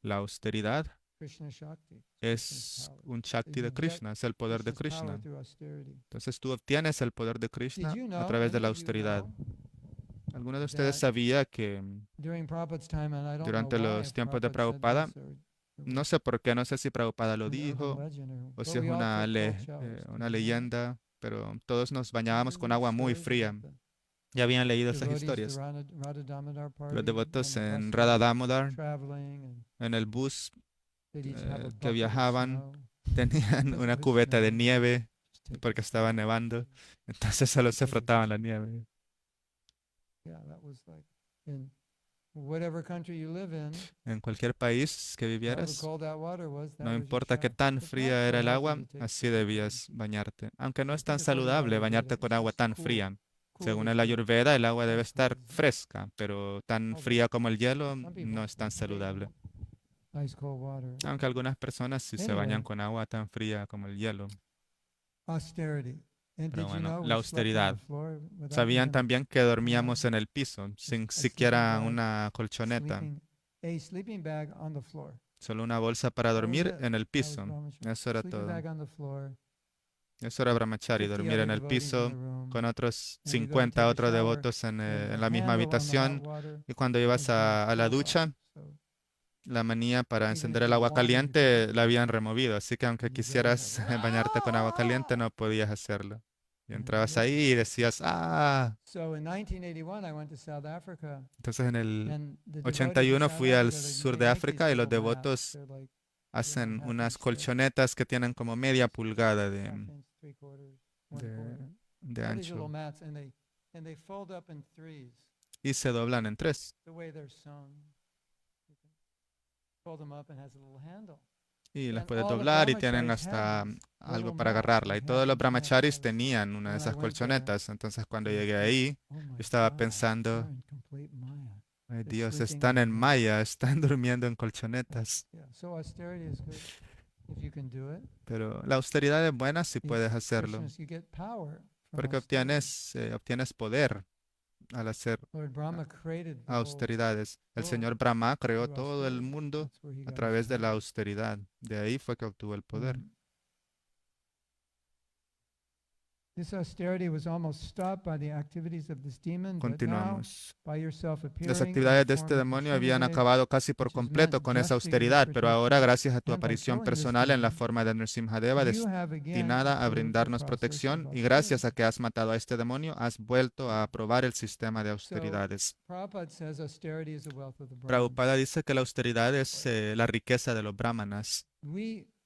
La austeridad es un Shakti de Krishna, es el poder de Krishna. Entonces tú obtienes el poder de Krishna a través de la austeridad. ¿Alguno de ustedes sabía que durante los tiempos de Prabhupada No sé por qué, no sé si Prabhupada lo An urban dijo legend, o but si es we all took cold showers. Did una you know that? leyenda, pero todos nos You ever bañábamos heard con these agua muy stories fría. about the Ya habían leído esas devotees at the historias. Radha Damodar Los party on devotos the bus en that Radha was Damodar, traveling, and en el bus they'd each have a que bucket of viajaban, snow tenían because it una was cubeta de snowing. nieve Just take porque the estaba snow. nevando. Entonces solo se That was frotaban la nieve. yeah, that was like in whatever country you live in, En cualquier país que however vivieras, cold that water was, that no was your importa qué shower. tan It's not fría so era el healthy agua, to take así cold water. debías bañarte. Aunque no I es think tan according to saludable Ayurveda, bañarte con it's agua just tan cool, fría. cool Según to el drink. Ayurveda, el agua debe That's what estar is fresca, pero tan oh, but fría como el hielo some no people es tan hate saludable. ice cold water. Aunque algunas personas sí se bañan Anyway, con agua tan fría como el hielo. austerity. And Pero did you bueno, know la we slept on the austeridad. floor without Sabían even también que dormíamos en el piso, sin a sleeping siquiera bag, una colchoneta, a sleeping bag on the floor? solo una bolsa para That was dormir it. en el That was piso. brahmacharya. Eso era Sleeping todo. bag on the floor. Eso era brahmachari, 50 dormir other en el devotees in piso the room. con otros And you go to 50 take a otros shower. devotos The en la misma handle on the hot habitación. water Y cuando has ibas been a la pulled off. ducha, So la manía para even encender if el you agua wanted, you couldn't. caliente la habían removido. Así que aunque You really had, quisieras bañarte con agua caliente, no podías hacerlo. Y and entrabas yeah. ahí y decías, ah. So in 1981, I went to South Africa, Entonces en el and the devotees in 81 South fui al Africa, sur they de make these África y los little mats. devotos They're like, hacen half unas inch thick, colchonetas que tienen como media pulgada half inch, 3/4, 1/4. de All these little ancho mats, and they fold up in threes. y se doblan en tres. The way they're sewn, you can fold them up and has a little handle. Y las And puedes all the doblar y tienen brahmacharis had hasta these algo little para mats. agarrarla. They Y had todos los these mats. brahmacharis tenían una de When I esas went there, colchonetas. Entonces cuando I was llegué like, ahí, oh my yo estaba God, pensando, they're in complete Maya. "Ay, They're Dios, sleeping están on en mats." Maya, están durmiendo en colchonetas. Yeah, so austerity is good if you can do it. Pero la austeridad es buena si These puedes hacerlo, Krishnas, you get power from porque austerity. obtienes poder al hacer Lord Brahma created the whole austeridades. El world señor Brahma creó through todo el austerity. mundo That's where he a got his través de la power. austeridad. De ahí fue que obtuvo el poder. This austerity was almost stopped by the activities of this demon, but now, Continuamos. by yourself appearing Las in the actividades de form este of demonio habían Nrsimhadev, acabado casi por which is completo meant con esa just to give us austeridad, pero ahora, protection, gracias a tu and by aparición killing this personal en la demon, forma de Nrsimhadeva, you have again destinada a approved the brindarnos process protección, of y gracias a austerity. que has matado a este demonio, has vuelto a aprobar el sistema de So, austeridades. Prabhupada says austerity is the wealth of the Brahmins. Prabhupada dice que la austeridad es la riqueza de los brahmanas.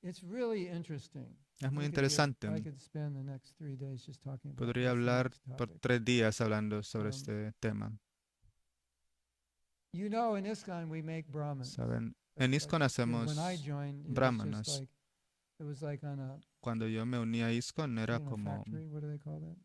It's really interesting. Es muy I interesante. could spend the next 3 days just talking about Podría this hablar next por topic. 3 días hablando sobre Um, este tema. You know, in ISKCON we make Brahmins. ¿Saben? En ISKCON When hacemos I joined, brahmanas. it was like on a Cuando yo me uní a ISKCON era in a como factory. What do they call that?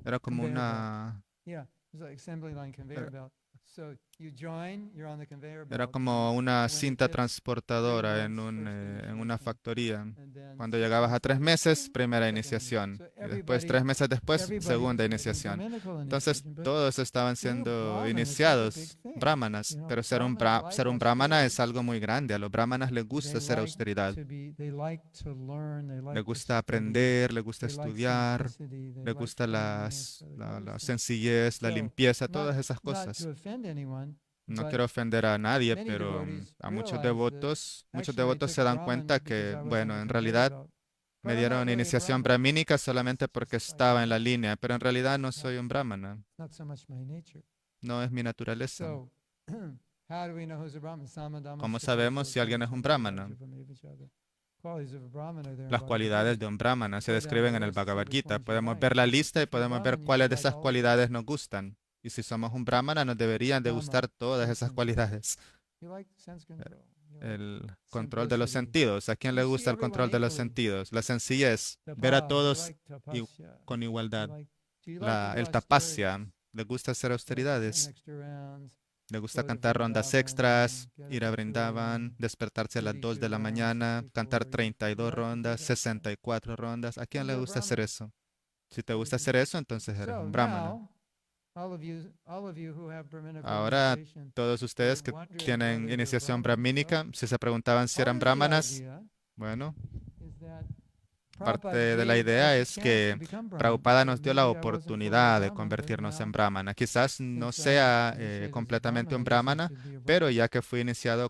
una Conveyor belt. Yeah, it was like assembly line conveyor belt. So you join, you're on the conveyor belt. era como una When cinta it hits transportadora 3 months, first en una initiation, factoría. and then Cuando 6 llegabas a months 3 later, meses, primera second iniciación. So Y después, 3 meses después, everybody segunda was taking iniciación. Brahminical Entonces, initiation, but todos estaban being a siendo Brahmin is like a big iniciados thing. brahmanas. You know, Pero ser Brahmins like ser un brahmana austerity. es algo muy grande. A los brahmanas les They gusta hacer like austeridad. they like to learn, they like Les to gusta study, aprender, les gusta they like estudiar, simplicity, they les like gusta cleanliness, so they la always think- sencillez, la So, limpieza, todas not, esas not cosas. to offend anyone, No but quiero ofender a nadie, many pero devotees a muchos realize that devotos actually I devotos took se dan Brahman cuenta because que, I was on bueno, the en conveyor realidad belt. me But I'm not dieron really a iniciación Brahmin. brahmínica solamente porque It's like estaba en la línea, pero en realidad no soy un brahmana. not so much my nature. No es mi naturaleza. So, how do we know who's a Brahmin? Samadama ¿Cómo Sukha sabemos si alguien es un brahmana? Jupamevachada. Qualities of a Brahmin are there in Las Bhagavad cualidades Gita. de un brahmana se Go down describen the en el list, see Bhagavad which Gita. ones you Podemos like. ver la lista y If you're podemos ver Brahmin, you cuáles should de like esas all of them. cualidades nos gustan. Y si somos un brahmana, nos deberían de gustar Brahma, todas for esas instance, cualidades. You like sense control. You like El control de los simplicity. sentidos. ¿A quién le You see gusta el control everyone de los equally. sentidos? La sencillez. Ver a Tapa, you todos like tapasya. con You igualdad. do you like to do El austerity? tapasya. Le gusta hacer Like austeridades. 10 extra rounds, Le gusta go to cantar rondas Vrindavan, extras, get ir a up at 2 Brindavan, a.m., despertarse a las 2 de 32 la rounds, mañana, cantar 64. You 32 like to do rondas, that? 64 rondas. ¿A quién Then le you're a gusta hacer Brahmin. eso? Si te gusta hacer eso, entonces eres So un brahmana. now, all of you who have Brahminical Ahora, initiation, todos ustedes que you're wondering tienen whether you're iniciación Brahmins. brahmínica, si se preguntaban si eran Part of the brahmanas, idea bueno, is that parte Prabhupada de la gave idea us a es chance que to become Brahmins. Prabhupada So nos dio la maybe I wasn't fully a oportunidad de Brahmin, but convertirnos en now, brahmana. Quizás no since sea I'm initiated as a completamente un Brahmin, I guess I brahmana, should be a Brahmin. pero ya que fui iniciado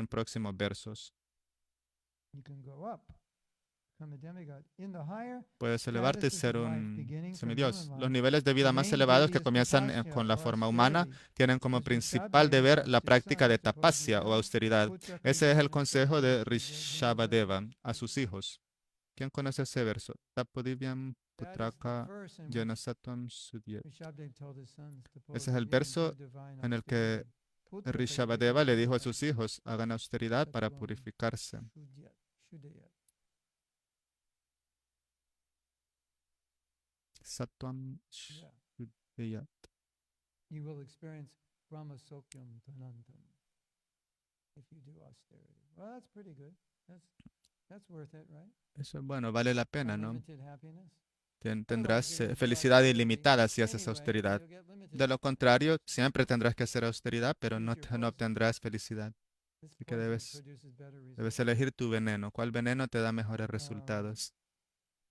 en próximos versos. You can go up. become a demigod. In the higher Puedes elevarte y stratuses ser of life, un beginning from semidios. human Los life, niveles de the vida más main elevados duty que is comienzan tapasya con la or forma humana austerity, tienen como which principal Rishabdev deber taught la his práctica sons, de supposedly tapasya o them. austeridad. Ese es el consejo de Rishabhadeva a sus hijos. ¿Quién conoce ese verso? Tapodivyam That is the putraka verse in which janasatam sudyet. Rishabdev told his sons to Ese es el supposedly them do verso divine en el que austerity. Putraka Rishabhadeva le dijo a yajasya sus hijos, hagan austeridad para sattvam purificarse. shudyat shudayat. Sattvam Yeah. shuddhayat. You will experience Brahma Sokyam Tanantam if you do austerity. Well, that's pretty good. That's worth it, right? Eso es bueno, vale la pena, ¿no? Unlimited happiness. Tendrás Otherwise, you're gonna do felicidad austerity ilimitada si haces anyway, austeridad. you'll get limited De lo happiness. contrario, siempre tendrás que hacer austeridad, pero Choose no, your no poison. obtendrás felicidad. This Así que poison debes produces better results. Debes elegir tu veneno. ¿Cuál veneno te da mejores resultados?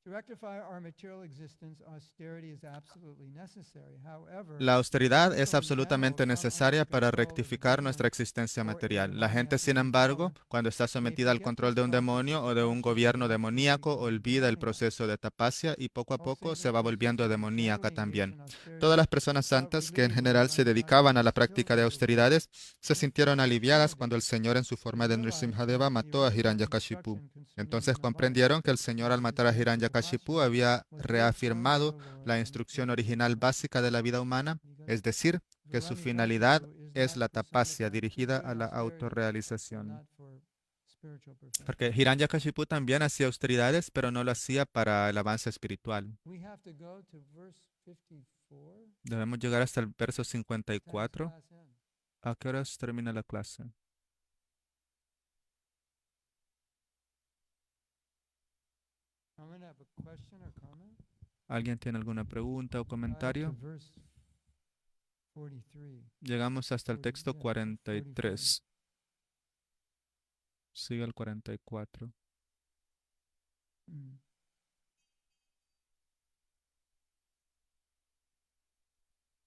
To rectify our material existence, austerity is absolutely necessary. However, La austeridad es people in absolutamente general come necesaria under the para control of the rectificar nuestra demon existencia or a material. La demoniac gente, sin embargo, power. cuando está They sometida al forget control this de un process demonio of o de un tapasya and gobierno eventually demoníaco, become olvida el demoniac. proceso de tapasya y poco a All poco saints se and va priests volviendo who demoníaca generally engaged también. in austerity Todas las personas felt santas que en relieved when general se Hiranyakashipu dedicaban a la killed práctica de the austeridades se Then sintieron aliviadas Krishna cuando el did. Señor en su They forma de realized Nrsimhadeva that the mató a original Hiranyakashipu. instruction concerning Entonces Mahabharata comprendieron que el Señor al and matar a desire for Hiranyakashipu tapasya había was their call to reafirmado the Lord la and instrucción their original desire. básica de la vida humana, Because es decir, que su finalidad Hiranyakashipu is es not la tapasya personified. He's dirigida a doing la austerity, but autorrealización. not for spiritual Porque perfection. Hiranyakashipu también hacía austeridades, pero no lo hacía para el avance espiritual. We have to go to verse 54. Debemos llegar hasta el verso Time's 54. class end. ¿A qué horas termina la clase? Someone have a question or comment? ¿Alguien tiene alguna pregunta o Got up comentario? to verse 43. Llegamos hasta el 40, texto yeah, 44. 43. Sigue el 44. Mm.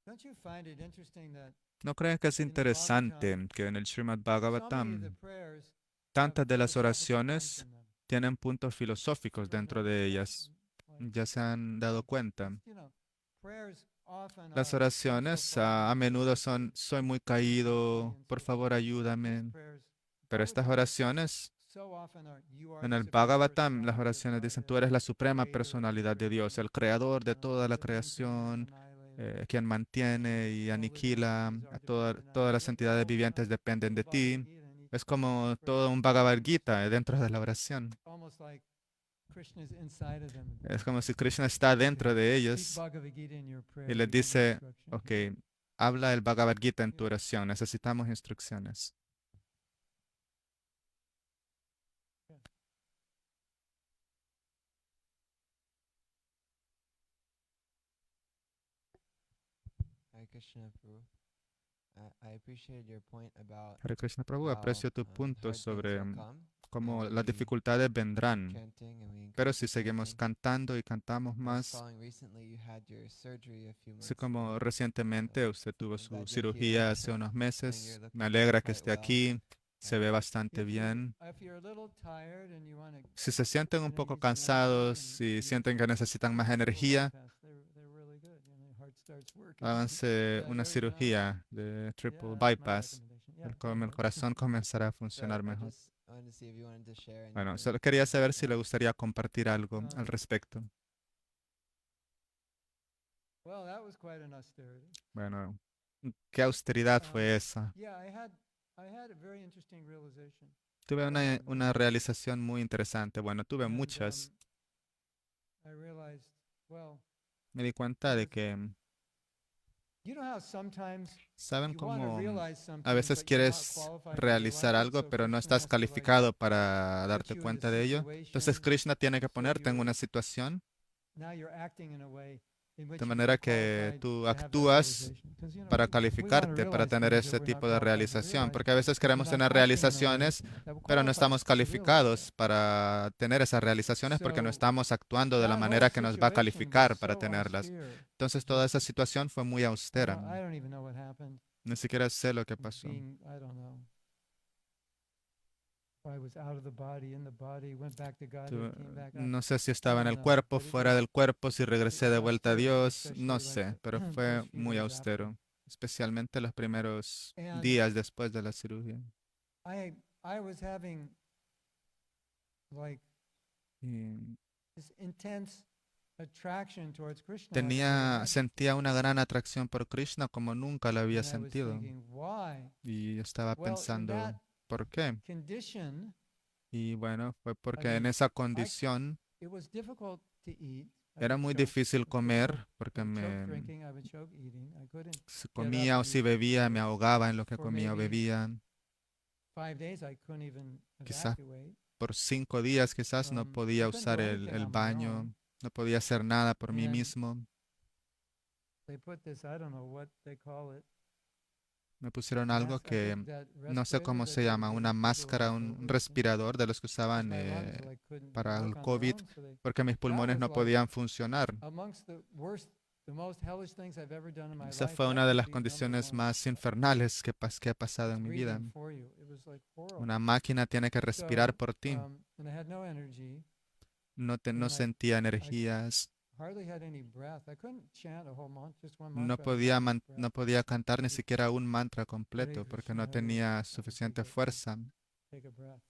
Don't you find it interesting that ¿No creen que es in the interesante Bhagavatam, que en el Srimad so many of the Bhagavatam prayers have tantas de las philosophical oraciones points in them? tienen puntos filosóficos You ever dentro de notice that? ellas? Like, ¿Ya se han dado cuenta? you know, prayers often Las are oraciones a so-so-so, menudo son, soy muy caído, por favor These ayúdame. prayers, Pero estas Bhagavatam, oraciones, so often are, you are en the el supreme Bhagavatam, las personality of oraciones dicen, tú Godhead, eres la suprema creator of the personalidad de Dios, el creation, creador de toda la the maintainer and creación, annihilator. quien mantiene y All living aniquila entities a are dependent on todas you. las That's the entidades whole vivientes dependen de Bhagavad ti. Gita, and each Es como prayer todo un Bhagavad Gita dentro de la oración. almost like Krishna's inside of them. Es como si Krishna está dentro de Speak ellos Bhagavad Gita in your prayer. y les We need dice, instruction. ok, habla el Bhagavad Gita en tu oración, necesitamos instrucciones. Hare Krishna, Prabhu. I appreciated your point about Hare Krishna Prabhu, how aprecio tu hard punto things sobre will come cómo when las we dificultades keep vendrán. chanting and we Pero increase si the seguimos chanting. cantando y cantamos I was más, following recently you had your surgery a few así months como ago. recientemente usted tuvo I'm su glad you're cirugía here. hace unos And meses, you're me looking alegra que quite esté well. aquí, se ve bastante If bien. you're a little tired and you want to, Si se sienten un use poco some energy cansados, and si use sienten que necesitan más triple energía, bypass, they're really good. The heart starts working. háganse Yeah, una yours, John? cirugía de triple Yeah, that's my bypass. recommendation. Yeah, El, go el ahead. corazón comenzará a So funcionar I mejor. just wanted to see if you wanted to share Bueno, anything. solo quería saber si le gustaría compartir algo al Um, respecto. Well, that was quite an austerity. Bueno, ¿qué austeridad fue esa? Yeah, I had a very interesting realization. Tuve una realización muy interesante. Bueno, tuve And, muchas. I realized, well, Me di cuenta de que, you know how sometimes ¿saben you want to cómo realize something, a veces but you're not quieres qualified to realizar realize it, algo, so pero no Krishna estás has to, like, calificado para put darte you in a cuenta de ello? Entonces situation, Krishna tiene que so ponerte en you're- una situación now you're acting in a way in which de you manera are que qualified tú to have that actúas realization. 'Cause, you know, para we wanna calificarte, para realize tener things ese that we're not tipo de qualified to realización, realize, porque a veces but queremos you're not tener acting in a way realizaciones, that will pero no qualify estamos us to realize calificados that. para tener esas realizaciones porque no So estamos actuando de la that whole manera que nos va a situation calificar was para so tenerlas. austere. Entonces toda esa situación fue muy I austera. don't even know what happened. Ni siquiera sé lo que It was pasó. being, I don't know. I was out of the body, in the body, went back to God, Tu- and came back up. No sé si I estaba en don't el know, cuerpo, but it fuera was del cuerpo, si regresé de vuelta a austere, Dios, no especially like sé, pero the fue first few muy days after. austero, especialmente los primeros And días después de la cirugía. I was having like Y this intense attraction towards Krishna like I never had sentía una gran atracción por Krishna como nunca la había before. And I was sentido. thinking, why? Y estaba Well, in pensando, that ¿por qué? condition, Y bueno, fue I porque en mean, esa condición it was difficult to eat. I era would muy choke. difícil I would choke, comer porque I would choke me drinking. I would choke eating. I couldn't si get up comía o and si eat. bebía, me ahogaba en lo que For comía o maybe bebía. 5 days, I couldn't even Quizás evacuate. por 5 días quizás no I podía couldn't do usar anything el on my baño, own. no podía hacer nada por mí And mismo. they put this, I don't know what they call it, Me pusieron algo mask, I que think that no sé respirator cómo that se they llama, give una to people máscara, with un COVID. respirador de los que Because usaban my lungs like couldn't para el work on their COVID, own, so they, porque mis that pulmones was no like podían funcionar. amongst the worst, the most hellish things I've ever done in my Esa life. fue That una de would las be number condiciones one. más infernales que ha pasado It's en mi vida. breathing for you. It was like horrible. Una máquina tiene que respirar So, por ti. and I had no energy, No and I sentía energías. hardly had any breath. I couldn't chant a whole month, just one No mantra. I podía, had no breath. no podía cantar ni Just siquiera un mantra Hare completo porque Krishna, no Hare tenía Krishna, suficiente fuerza. take a breath.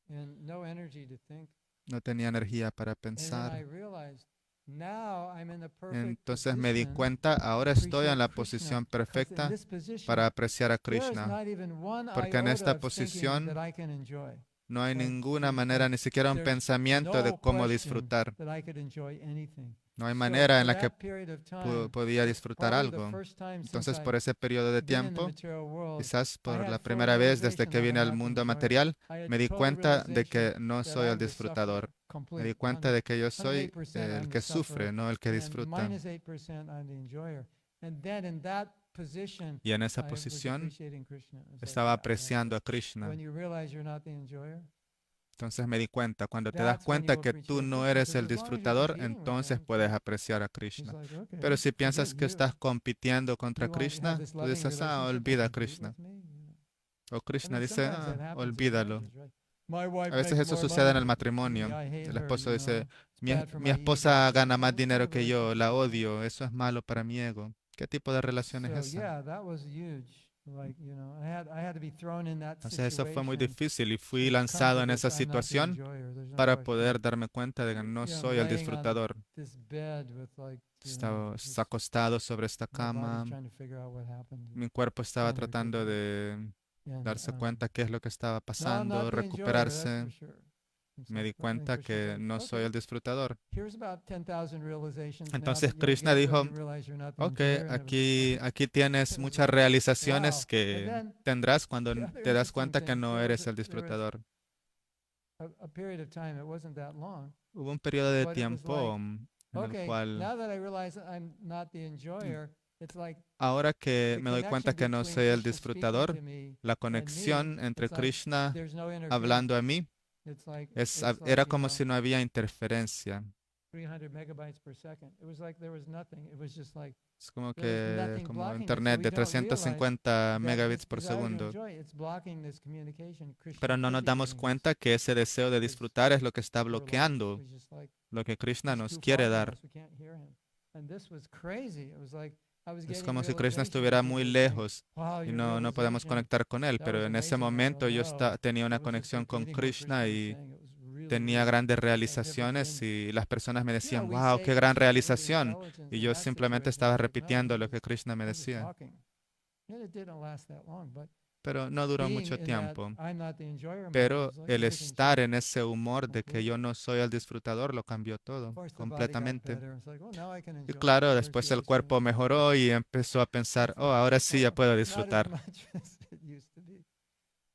And no energy to think. No tenía energía para And then I pensar. realized now I'm in the perfect Entonces me di position cuenta, ahora to estoy en appreciate la Krishna, posición 'cause in perfecta this position para apreciar a there is Krishna, not even one porque en iota esta of thinking posición that I can enjoy. no hay Like, ninguna like manera, ni siquiera un there's pensamiento de no cómo question disfrutar. that I could enjoy anything. No hay So manera en for la que that period of time, podía disfrutar probably the algo. first time since Entonces, I've por ese periodo de been in the tiempo, material world, quizás I por had la full primera vez desde realization que that I'm vine al not the mundo enjoyer. material, I had me di total cuenta de realization que no that soy el I'm the disfrutador. sufferer, Me complete, di cuenta de que yo soy 108% el I'm que the sufferer, sufre, no el que and disfruta. minus 8% I'm the enjoyer. And then in that position, Y en esa I was posición appreciating Krishna. It's like, estaba yeah, apreciando a Krishna. when you realize you're not the enjoyer, Entonces me di cuenta, cuando te das that's when cuenta you que tú appreciate no Krishna, eres 'cause el as long as you're disfrutador, competing with entonces him, puedes apreciar a he's Krishna. like, okay, Pero si forget piensas que you. estás compitiendo contra You want to have Krishna, this tú loving dices, relationship, olvida a compete Krishna. with me, O I Krishna mean, dice, sometimes that happens in olvídalo. marriages, right? My wife A veces makes eso more sucede en money el than me, matrimonio. I hate El her, esposo you dice, know. It's bad for mi my ego. esposa gana más What kind dinero of que yo, relationship la is that? odio, eso es malo para mi ego. ¿Qué tipo de relación es So esa? yeah, that was huge. Like, I had to be thrown in that Entonces eso fue muy situation difícil y to fui come lanzado to en this, esa I'm not the situación enjoyer, there's no para question. poder darme cuenta de que no I'm soy el laying on disfrutador. this bed with like, Estaba just acostado sobre esta my body's cama. trying to figure out what happened. Mi cuerpo estaba Trying to tratando recuperate. de And darse cuenta qué es lo que estaba no, I'm pasando, not the enjoyer, that's recuperarse. for sure. It's Me like, di and cuenta Krishna's que like, no soy okay, el disfrutador. here's about 10,000 realizations now Entonces that you'll Krishna get when dijo, you realize you're not the ok, enjoyer. And it was, aquí tienes it was muchas like, realizaciones wow. And que then tendrás cuando the other te das interesting cuenta que thing, no eres el there was disfrutador. a period of time, it wasn't that long, Hubo un periodo de but it was tiempo like, en el okay, cual, now that I realize I'm not the enjoyer, it's like ahora que the me doy cuenta connection que no between soy el Krishna speaking disfrutador, to me la and me, conexión entre it's like Krishna there's no hablando interference. a mí It's like, era como si no había interferencia. 300 megabytes per second. It was like there was nothing. It was just like Es como there was que nothing como blocking it. So internet we de don't realize 350 that megabits this por desire to segundo. enjoy, it's blocking this communication. Krishna Pero no could nos be damos giving us. cuenta que ese deseo de Because disfrutar es lo que está we're like, bloqueando we just like, lo que Krishna he's nos too quiere far from dar. us. We can't hear him. And this was crazy. It was like I was Es getting como si Krishna realizations estuviera and muy people were saying, lejos wow, y your no podemos realization, conectar con él. that Pero was en ese amazing. I go, momento yo no. tenía una I was just conexión con repeating what Krishna Krishna was y saying. It was really, tenía really grandes a different realizaciones thing. y las personas me decían, We wow, say qué gran Krishna gave me the realización. intelligence Y in yo that simplemente situation. estaba It's like, no, repitiendo lo que Krishna me I'm just decía. talking. And it didn't last that long, but Pero no duró being mucho in that tiempo. I'm not the enjoyer mode Pero was like el everything estar changed en ese humor de que completely. yo no soy el disfrutador lo cambió Of todo course, the body got completamente. better. It's like, oh, now I can Y enjoy. claro, There's después the el other cuerpo side. mejoró y empezó a pensar, It's oh, like, ahora sí ya puedo not as disfrutar. much as it used to be,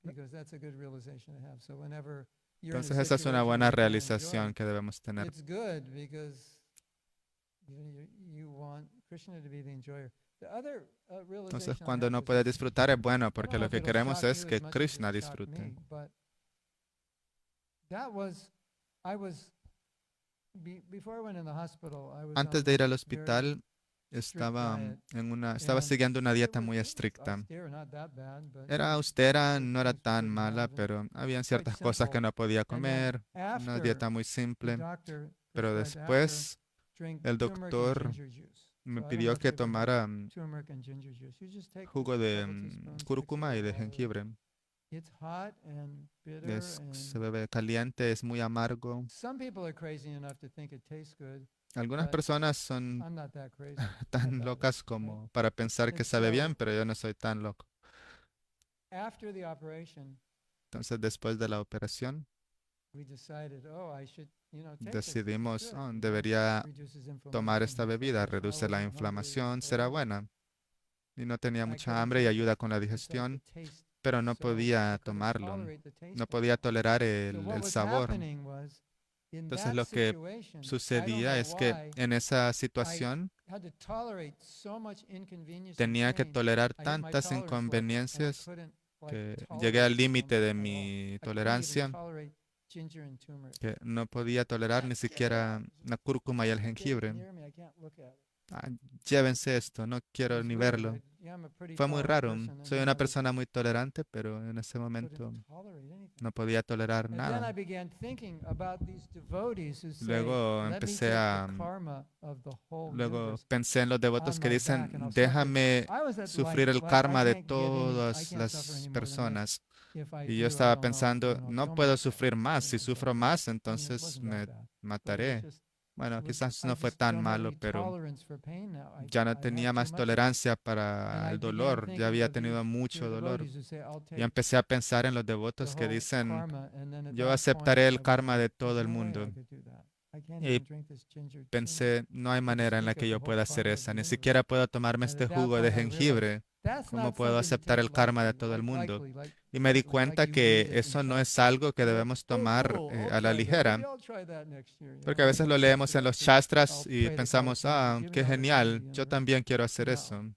because that's a good realization to have. So whenever you're in a Entonces esa es una situation buena where you can't realización enjoy, que debemos tener. it's good because you want Krishna to be the enjoyer. The other Entonces realization I cuando had no was puedes this. disfrutar es bueno I porque don't know lo if que it'll queremos shock es you as que much as Krishna it shocked disfrute. me, but that was, I was, before I went in the hospital, I was Antes on de ir this al very hospital estaba estaba And siguiendo una it dieta was, muy it was estricta. austere, not that bad, but it Era was austera, good no era things we tan couldn't mala, have, and pero habían quite ciertas cosas que simple. no podía And then comer, una after dieta muy the simple. doctor Pero prescribed after, después drink el turmeric and doctor ginger juice. me So I don't pidió know if que you've ever had tomara turmeric and ginger juice. You just take jugo a de couple teaspoons, mix it cúrcuma y with de water. jengibre. It's hot and bitter, Se and bebe caliente, es muy amargo. some people are crazy enough to think it tastes good. Algunas But personas son I'm not that crazy tan about it. locas Right? como para pensar que And sabe bien, so pero yo no soy tan loco. after the operation, Entonces, después de la operación, we decided, oh, I should, take this. This is decidimos, good. "Oh, debería Reduces tomar inflammation, esta helps bebida, digestion. I reduce la wasn't hungry inflamación, será or buena." Y no tenía I mucha couldn't hambre y drink it. ayuda con la It's like digestión, the taste. pero no So I podía couldn't tomarlo, tolerate the taste no podía anymore. tolerar So what el was sabor. happening was, in Entonces that lo que situation, I don't sucedía know es que why, en esa I situación had to tolerate so much inconvenience and tenía que pain. tolerar I hit my tantas tolerance level, and I inconveniencias couldn't que llegué tolerate al the límite de turmeric at all. mi I couldn't even tolerancia, tolerate ginger and turmeric. que no podía tolerar ni Get it siquiera out. la cúrcuma y el Don't get it jengibre. near me. I can't look at it. Ah, llévense esto, no It quiero was ni weird. verlo. I'm a pretty Fue muy tolerant raro. person, and Soy then una I was persona muy tolerante, pero en ese couldn't momento tolerate anything. no podía tolerar And then I nada. began thinking about these devotees who say, Luego "Let me empecé take a, the karma of the whole luego universe pensé en los devotos on que my dicen, back, and I'll suffer." déjame I was at sufrir el I karma de can't get any, I todas can't suffer las any more than this. personas. If I Y yo do, I estaba don't know, pensando, I'll no kill puedo myself. sufrir más. Si So, sufro más, I mean, it entonces wasn't that me bad, but it was mataré. just, Bueno, quizás I no fue just tan don't have malo, any pero tolerance for pain now. ya no I tenía have too más much of it. tolerancia And para I el began dolor. Ya thinking había of these tenido pure mucho dolor. devotees who say, "I'll Y take empecé a pensar en los the devotos que whole dicen, karma," and then at yo that point aceptaré I el was karma like, de "There's todo el no way mundo. I could do that. I can't Y even drink this ginger turmeric pensé, no hay or manera en la think que of the yo whole pueda hacer karma of esa. the Ni universe." siquiera puedo tomarme And este at that jugo de point I realized jengibre. that's ¿Cómo not puedo something to aceptar take el karma de lightly, todo el mundo? lightly, Y me di lightly, like cuenta you que breathe it eso no es inside. algo que Like, debemos "Oh, tomar cool, I'll a la try that. Maybe ligera, I'll try that next year." porque a veces lo Just leemos en los to, shastras I'll y pray to pensamos, Kali, ah, give qué me genial, opportunity, yo también quiero hacer No. eso.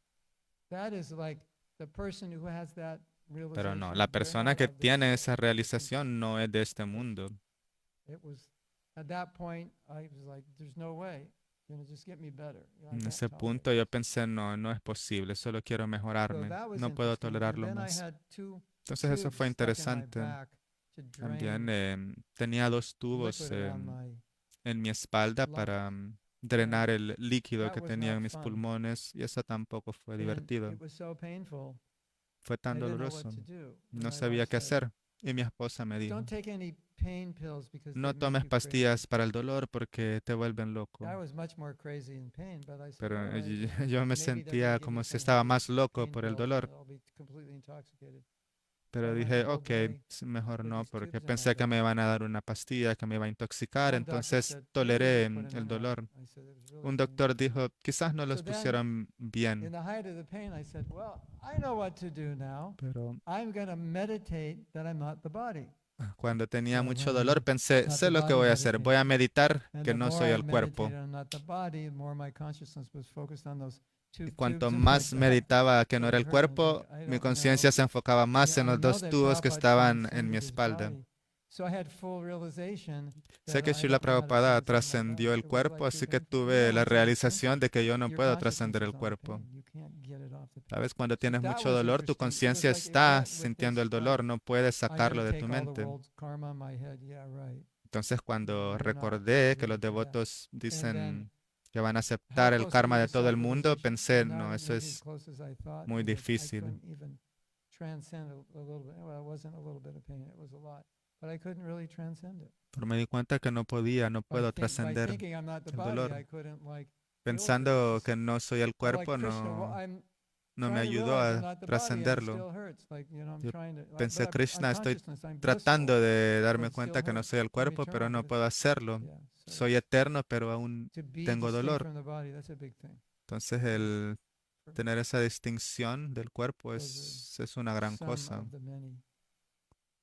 That is like the person who has that Pero no, realization, la they're persona not que of this tiene world. esa They're different. realización no es de este mundo. It was at that point I was like, "There's no way. Just get me better. I En can't ese tolerate punto yo this." pensé, no, no es posible, solo quiero So mejorarme, that was no puedo interesting. And tolerarlo then I más. had two Entonces eso tubes fue stuck in my interesante. back to También drain tenía dos tubos liquid around my en mi espalda lungs. para drenar And el líquido that que was tenía not en mis fun. pulmones y eso tampoco fue And divertido. it was so painful. Fue I tan didn't know what doloroso. to do. And No my sabía wife qué said, hacer. Y mi esposa me dijo, "Don't take any pain pills because no they make tomes you crazy." pastillas para el dolor porque te vuelven loco. I was much more crazy in pain, but I said, Pero "All right, yo me maybe they're sentía gonna give como me si some estaba heavy más loco pain por el pills and dolor. I'll be completely intoxicated." So Pero I went dije, the whole ok, day mejor with no, these porque tubes in my pensé que me back. iban a dar una pastilla que me iba a intoxicar, One doctor entonces said, "Maybe toleré they put 'em el in wrong." dolor. I said, "It was really Un painful." doctor dijo, quizás no So los then, pusieron in bien, the height of the pain, I said, "Well, I know what to do now. pero I'm going to meditate that I'm not the body." cuando tenía So I mucho went dolor into pensé, not sé the lo que body voy a hacer, voy a meditation. meditar And que the no more soy I el cuerpo. meditated on not the body, the more my consciousness was focused on those Y two cuanto tubes in my más back. meditaba que no So era it el hurt. I was like, cuerpo, I mi don't conciencia know. se enfocaba más en I los know dos that tubos que Prabhupada estaban en mi transcended his espalda. body. So I had full realization Sé that que I Srila don't know how to Prabhupada transcend my body. trascendió el It was cuerpo, like too así que painful. tuve la When something's realización de que yo no your puedo consciousness trascender is el on the cuerpo. pain. You can't get it off the pain. ¿Sabes? Cuando So tienes that mucho was dolor, tu interesting. It was conciencia like it está went with sintiendo this, el dolor, no puedes I'm going sacarlo to de tu take all the mente. world's karma in my head. Yeah, right. Entonces, cuando You're not recordé que ready los for that. devotos And then, dicen que van a how aceptar el close are karma you de to todo el mundo, self-realization? pensé, I'm no, not eso maybe as es close as I thought muy because I difícil. couldn't even transcend a little bit. Well, it wasn't a little bit of pain, it was a lot. But I couldn't really transcend it. Pero me di cuenta que no podía, no By puedo by trascender thinking I'm not the el body, dolor. I couldn't like deal with Pensando it. que no soy el Like cuerpo, Krishna, well, no, I'm no me trying to ayudó realize I'm a not the body and it trascenderlo. still hurts. Like, I'm Yo trying to, pensé, but Krishna, I'm estoy consciousness, I'm tratando blissful, de but darme it still cuenta que no hurts. soy el I'm cuerpo, eternal, pero no but puedo hacerlo. yeah. So Soy eterno, pero aún to be tengo distinct dolor. from the body, that's a big thing. Entonces, el For me. tener esa distinción del cuerpo Those es una are gran some cosa. of the many.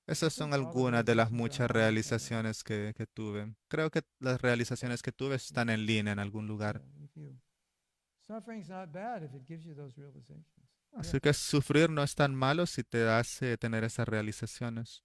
Esas I son think all the algunas de las realizations are muchas online somewhere. realizaciones que tuve. Creo que las realizaciones que tuve están en línea en algún lugar. Yeah, suffering's not bad if it gives you those realizations. Yeah. Así que sufrir no es tan malo si te hace tener esas realizaciones.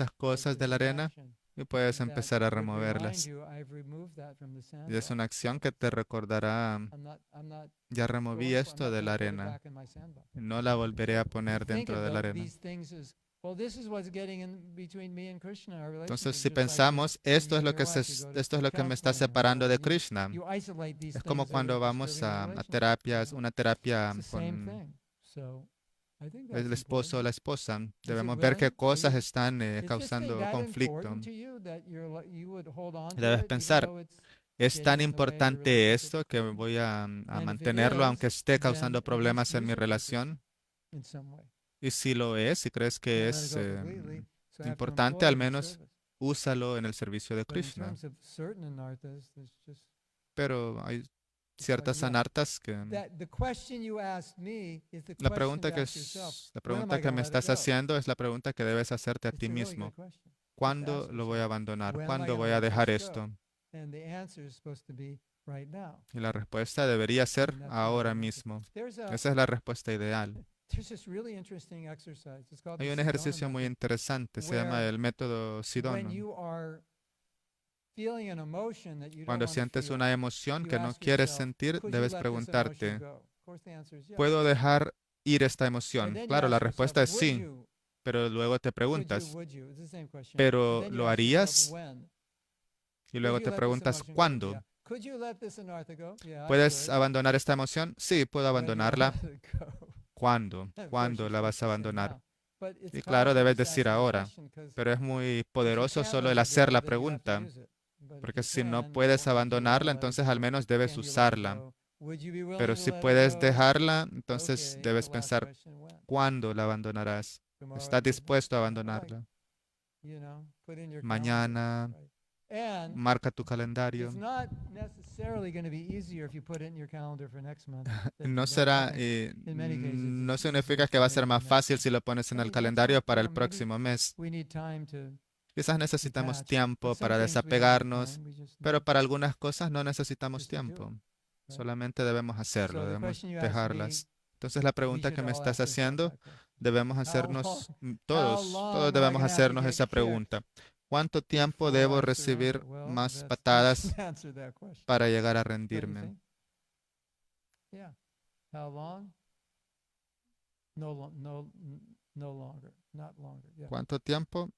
esas cosas de la arena y puedes that empezar a would remind removerlas. you, I've removed that from the Y es sandbox. una acción que te recordará, I'm not ya removí I'm esto not de la going to put it arena, back in my sandbox. y no la volveré a We poner think dentro of de la arena. these things as, well, this is what's getting in between me and Krishna, our Entonces, relationship. si Just like pensamos, when esto you es and lo your que wife, you go to esto es lo que me está counseling or separando de whatever, Krishna. you isolate these Es como things that are cuando vamos disturbing the a relationship. terapias, una terapia It's the same con thing. So I think el that's esposo o important. la esposa. Is it Debemos ver qué really? cosas están Is this thing causando that conflicto. important to you that you would hold on to Debes it even pensar, though it's ¿es getting tan in the way of the importante relationship? esto que voy a And if it mantenerlo aunque is, esté then causando it must problemas en use mi it for Krishna relación? in some way. Y si lo es, si crees que Can't let it es go completely, so I have to importante, employ al it in menos service. úsalo en el servicio de But in Krishna. terms of certain anarthas, there's just Pero hay it's like, ciertas yeah, anartas que the question you asked me is the la question pregunta to que ask yourself. la When am pregunta I que going me to let it estás go? haciendo es la pregunta que debes hacerte a It's ti a really mismo. good question. Just ¿Cuándo ask lo voy a yourself, abandonar? when am I ¿Cuándo going voy to a let dejar this esto? go? And the answer is supposed to be right now. Y la respuesta debería ser And that's how ahora it is. mismo. There's Esa es la respuesta ideal. this really interesting exercise. It's called Hay the un Sedona ejercicio muy method, interesante, se llama where el método when Sidono. you are feeling an emotion that you don't Cuando want to sientes feel, una emoción you que no ask quieres yourself, sentir, could you debes let this emotion preguntarte, go? Of course, the answer is yes. ¿puedo dejar ir esta And emoción? then you Claro, la ask yourself, respuesta es would sí, you? pero luego te Could you? preguntas, Would you? It's the same question. ¿pero And then you lo ask yourself, harías? when? Y Could luego you te let this preguntas, emotion go? ¿cuándo? Yeah. Could you let this anartha go? Yeah, I ¿Puedes could. abandonar esta emoción? Sí, puedo When you abandonarla. let it go. ¿Cuándo? Of course, ¿Cuándo you're la vas supposed a to say abandonar? now. But it's Y claro, powerful debes just decir asking the ahora, question, 'cause pero es muy if you poderoso can't solo let el it hacer go, la then you have to pregunta, use it. But if porque you si no can, puedes would you abandonarla, wanna let it entonces al go? menos debes Can you let it usarla. go? Would you be willing Pero to si let it puedes go? dejarla, entonces Okay, debes the last pensar, question, when? ¿cuándo la abandonarás? Tomorrow, ¿Estás dispuesto a like, abandonarla? put in your calendar, Mañana, right? And marca tu calendario. it's not necessarily going to be easier if you put it in your calendar for next month than No to don't. I será, think in many cases no it's significa easier que to va a ser maybe más next fácil month. si lo pones en I el think that's calendario all, para el maybe próximo mes. we need time to Quizás necesitamos detach, tiempo but some para things we don't need desapegarnos, time, we just pero need para algunas cosas no necesitamos just to do it, tiempo. right? Solamente debemos hacerlo, So the debemos question you asked me, dejarlas. Entonces la we pregunta should que me all estás ask ourselves haciendo, that question. debemos How hacernos, long, how todos long am I debemos going to have to hacernos get esa kicked pregunta. ¿Cuánto tiempo before debo I recibir surrender? Well, más that's, you patadas should answer that question, para llegar a don't you rendirme? think? Yeah. How long? No longer, not longer. Yeah. ¿Cuánto tiempo?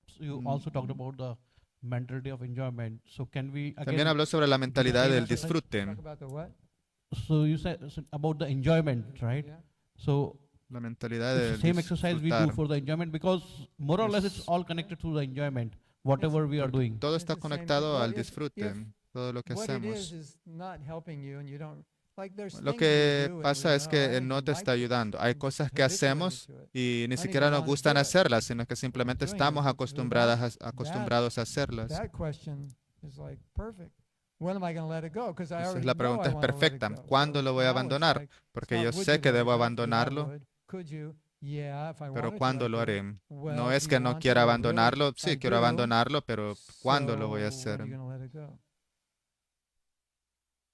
So you also talked Mm, about the mentality of enjoyment. So can we También again habló sobre la do the mentalidad same del exercise? disfrute, Talk about the what? So you said about the enjoyment, right? Yeah. So la mentalidad it's the del same exercise we do disfrutar. for the enjoyment because more or less it's Es all connected to the enjoyment, whatever we are porque doing. todo It's está the same thing. conectado Well, al if disfrute, todo lo que what it hacemos. is not helping you and you don't like there's Lo things we que do and pasa we es know I que don't no even te like está this. ayudando. Hay I'm cosas que habituated hacemos to it. y ni I don't siquiera even nos want to gustan do it. hacerlas, sino que But I'm simplemente doing it. estamos So acostumbrados a hacerlas. that question is like perfect. When am I going to let it go? Because I Entonces already la know I pregunta es want to let it perfecta. go. ¿Cuándo So lo voy a now it's abandonar? like, it's Porque not yo would sé you que let it debo go? Yeah, I abandonarlo, would. Could you? Yeah, if I pero wanted to, ¿cuándo I lo could. haré? No Well, es do que you no want to? quiera Well, really, abandonarlo, I sí, quiero do. abandonarlo, pero ¿cuándo lo voy a So when hacer? are you going to let it go?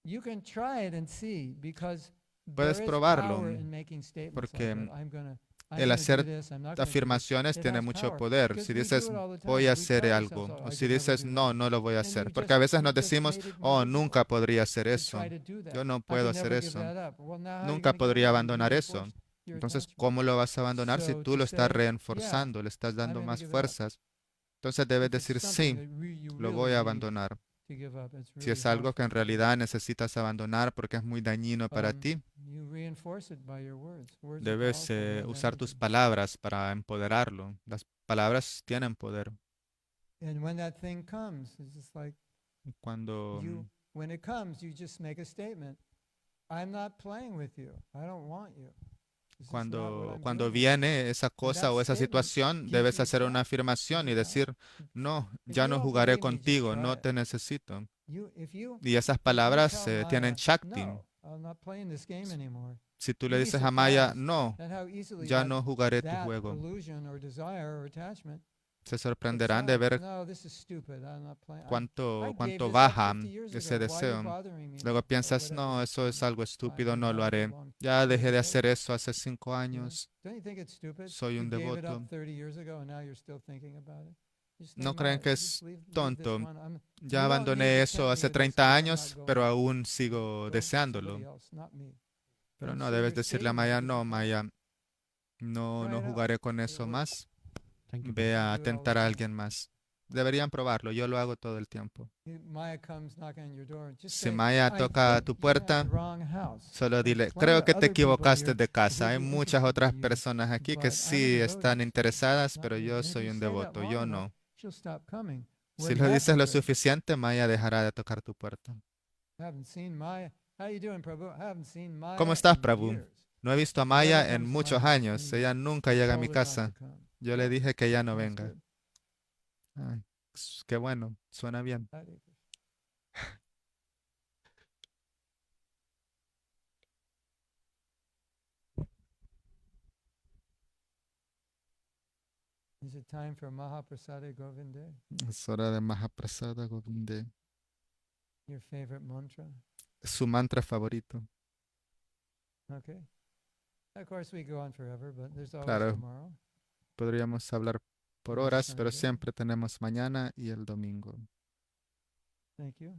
You can try it and see because Puedes there is probarlo, power in making statements like porque that. I'm going el to hacer do this, I'm not going to do this. afirmaciones It tiene has mucho power poder. because Si we do dices, it all the voy a time. We hacer tell algo, ourselves, oh, o I si could never dices, do no, that. no lo voy a And hacer, you porque a just veces you nos just decimos, made it more oh, visible nunca podría hacer to eso, try to do that. yo no I puedo could hacer never give eso, that up. Well, now how are you nunca going to give podría it up? You abandonar eso. reinforce your Entonces, attachment. ¿cómo lo vas a abandonar si So tú to lo estás say, yeah, reforzando, le estás I'm dando going to más give it up. fuerzas? Entonces debes If it's decir, something sí, that you lo really voy a need abandonar. to give up, it's Si really es hard algo que for en you to do. realidad necesitas abandonar porque es muy dañino para ti, You reinforce it by your words. Words are debes powerful, they have usar tus energy. palabras para empoderarlo. Las palabras tienen poder. And when that thing comes, it's just like Cuando, when it comes, you just make a statement. I'm not playing with you. I don't want you. This is not what I'm cuando doing. viene esa And cosa that o esa statement situación, gives debes you hacer una trust. afirmación y You know? decir, no, If ya you no don't jugaré believe me, just contigo, try no it. te necesito. If you Y esas if you palabras tell tienen Maya, Shakti. no, I'm not playing this game anymore. Si tú le You'd be dices a Maya, surprised no, at how easily ya no jugaré tu that juego, illusion or desire or attachment se puts sorprenderán de out. ver No, this is stupid. I'm not playing. I cuánto gave this up baja 50 years ese ago. Why are you deseo. bothering me Luego now? Or piensas, whatever. no, eso es algo I estúpido, gave no it lo up a haré. long Ya dejé years de ago. hacer eso hace 5 You know? años. Don't you think it's stupid? Soy You un gave it up devoto. 30 years ago and now you're still thinking about it. Just no name crean out. que Just es leave this tonto. one. Ya you don't need abandoné to eso tempt hace me with this 30 because I'm años, not pero going. aún sigo Go to deseándolo. somebody else, not me. Pero And no, so debes you're decirle a stating Maya, that no, it's a Maya, no, try no it out. jugaré con It eso works. más. Thank you, Ve Pastor. a Do it all the tentar a time. alguien más. Deberían probarlo, yo lo hago todo el tiempo. Maya comes knocking on your door. Just Si say, Maya I toca a think tu you have puerta, the wrong house. solo And dile, explain creo to que te other people equivocaste here de who'd casa. Hay be muchas interested otras in you, personas aquí que but I'm a sí devotee, están interesadas, not pero me. yo And if soy you un say that devoto, long yo enough, no. she'll stop coming. Where Si you lo at, dices lo Prabhu? suficiente, Maya dejará de tocar tu puerta. I haven't seen Maya. How you doing, Prabhu? I haven't seen ¿Cómo Maya estás, in Prabhu? years. No he visto a She never Maya en comes to my muchos house. años. And Ella nunca you llega a told mi her not casa. to come. Yo le Good. dije que ya no That's venga. good. Ay, qué bueno, suena bien. Hare Krishna. Is it time for Mahaprasada Govinde, Es hora de Mahaprasada Govinde. your favorite mantra? Su mantra favorito. Okay. Of course, we go on forever, but there's always Claro. tomorrow. Podríamos hablar por And horas, pero Sunday. siempre tenemos mañana y el domingo. Thank you.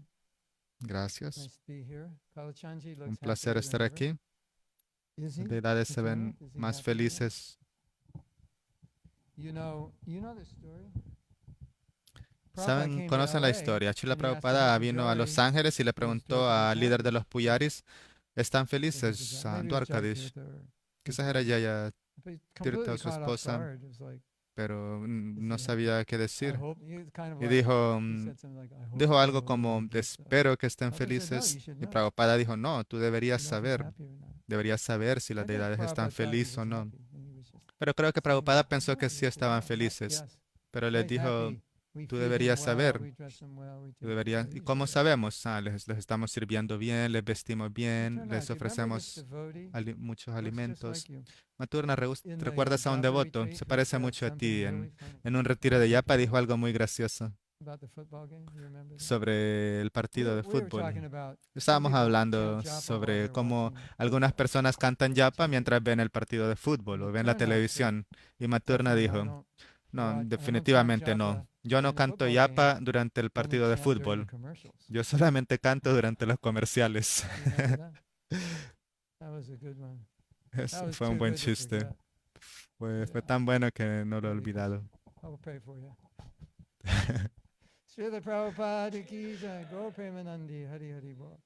Gracias. Nice to be here. Kalachanji looks Un placer happier estar than ever. aquí. Is Las he? deidades se ven Nityanand? Is he más happier now? felices. You know the story? Prabhupada ¿Saben? came to ¿Conocen la LA historia? Srila and he asked the Prabhupada vino a Pujari, Los Ángeles y le who was preguntó Draupadi al líder de Chaudhary, los Puyaris, ¿están I think it was felices? A maybe it was Dwarkadish. Jayakirtha or Quizás era Yaya but he's Tirtha completely o su caught off esposa, guard. It was like, pero no he happy? sabía qué I decir. hope he was kind of Y like, dijo, he said something like, I hope dijo so, algo como, and just, espero que estén Prabhupada said, no, felices. you should Y know. Prabhupada dijo, no, tú deberías You know if he's saber, happy or not. deberías saber si las I think deidades están Prabhupada thought he felices o was no. happy, and he was just Pero creo que saying Prabhupada that, pensó no, que you sí should estaban know. felices, Yes. pero So les he's dijo, happy. We tú feed him deberías well, saber, we dress him well, we tú take deberías, care. ¿y You should cómo know. sabemos? Les estamos sirviendo bien, les vestimos bien, Turned les out, do you remember this ofrecemos devotee? muchos Looks just alimentos. like you. Maturna, In the ¿recuerdas a un Japa devoto? retreat, Se he parece said mucho a something ti. really funny En un retiro de Yapa dijo algo muy gracioso about the football game. You remember that? sobre el partido de We were talking fútbol. about some Estábamos people hablando chant japa while sobre they're cómo watching algunas personas cantan Yapa TV. mientras ven el partido de fútbol And o it ven la turned out that televisión. Y Maturna definitely I dijo, don't no, chant definitivamente no. japa Yo no in the canto football game, Yapa durante el only partido de chant during the fútbol. commercials. Yo solamente canto durante los comerciales. You remember that? That was a good one. That Eso was fue un too buen good to chiste. forget. Fue Yeah. tan bueno que no lo he Hare olvidado. I will pray for you. Srila Prabhupada ki jai. Gaur Premanandi. Hari Hari Bol.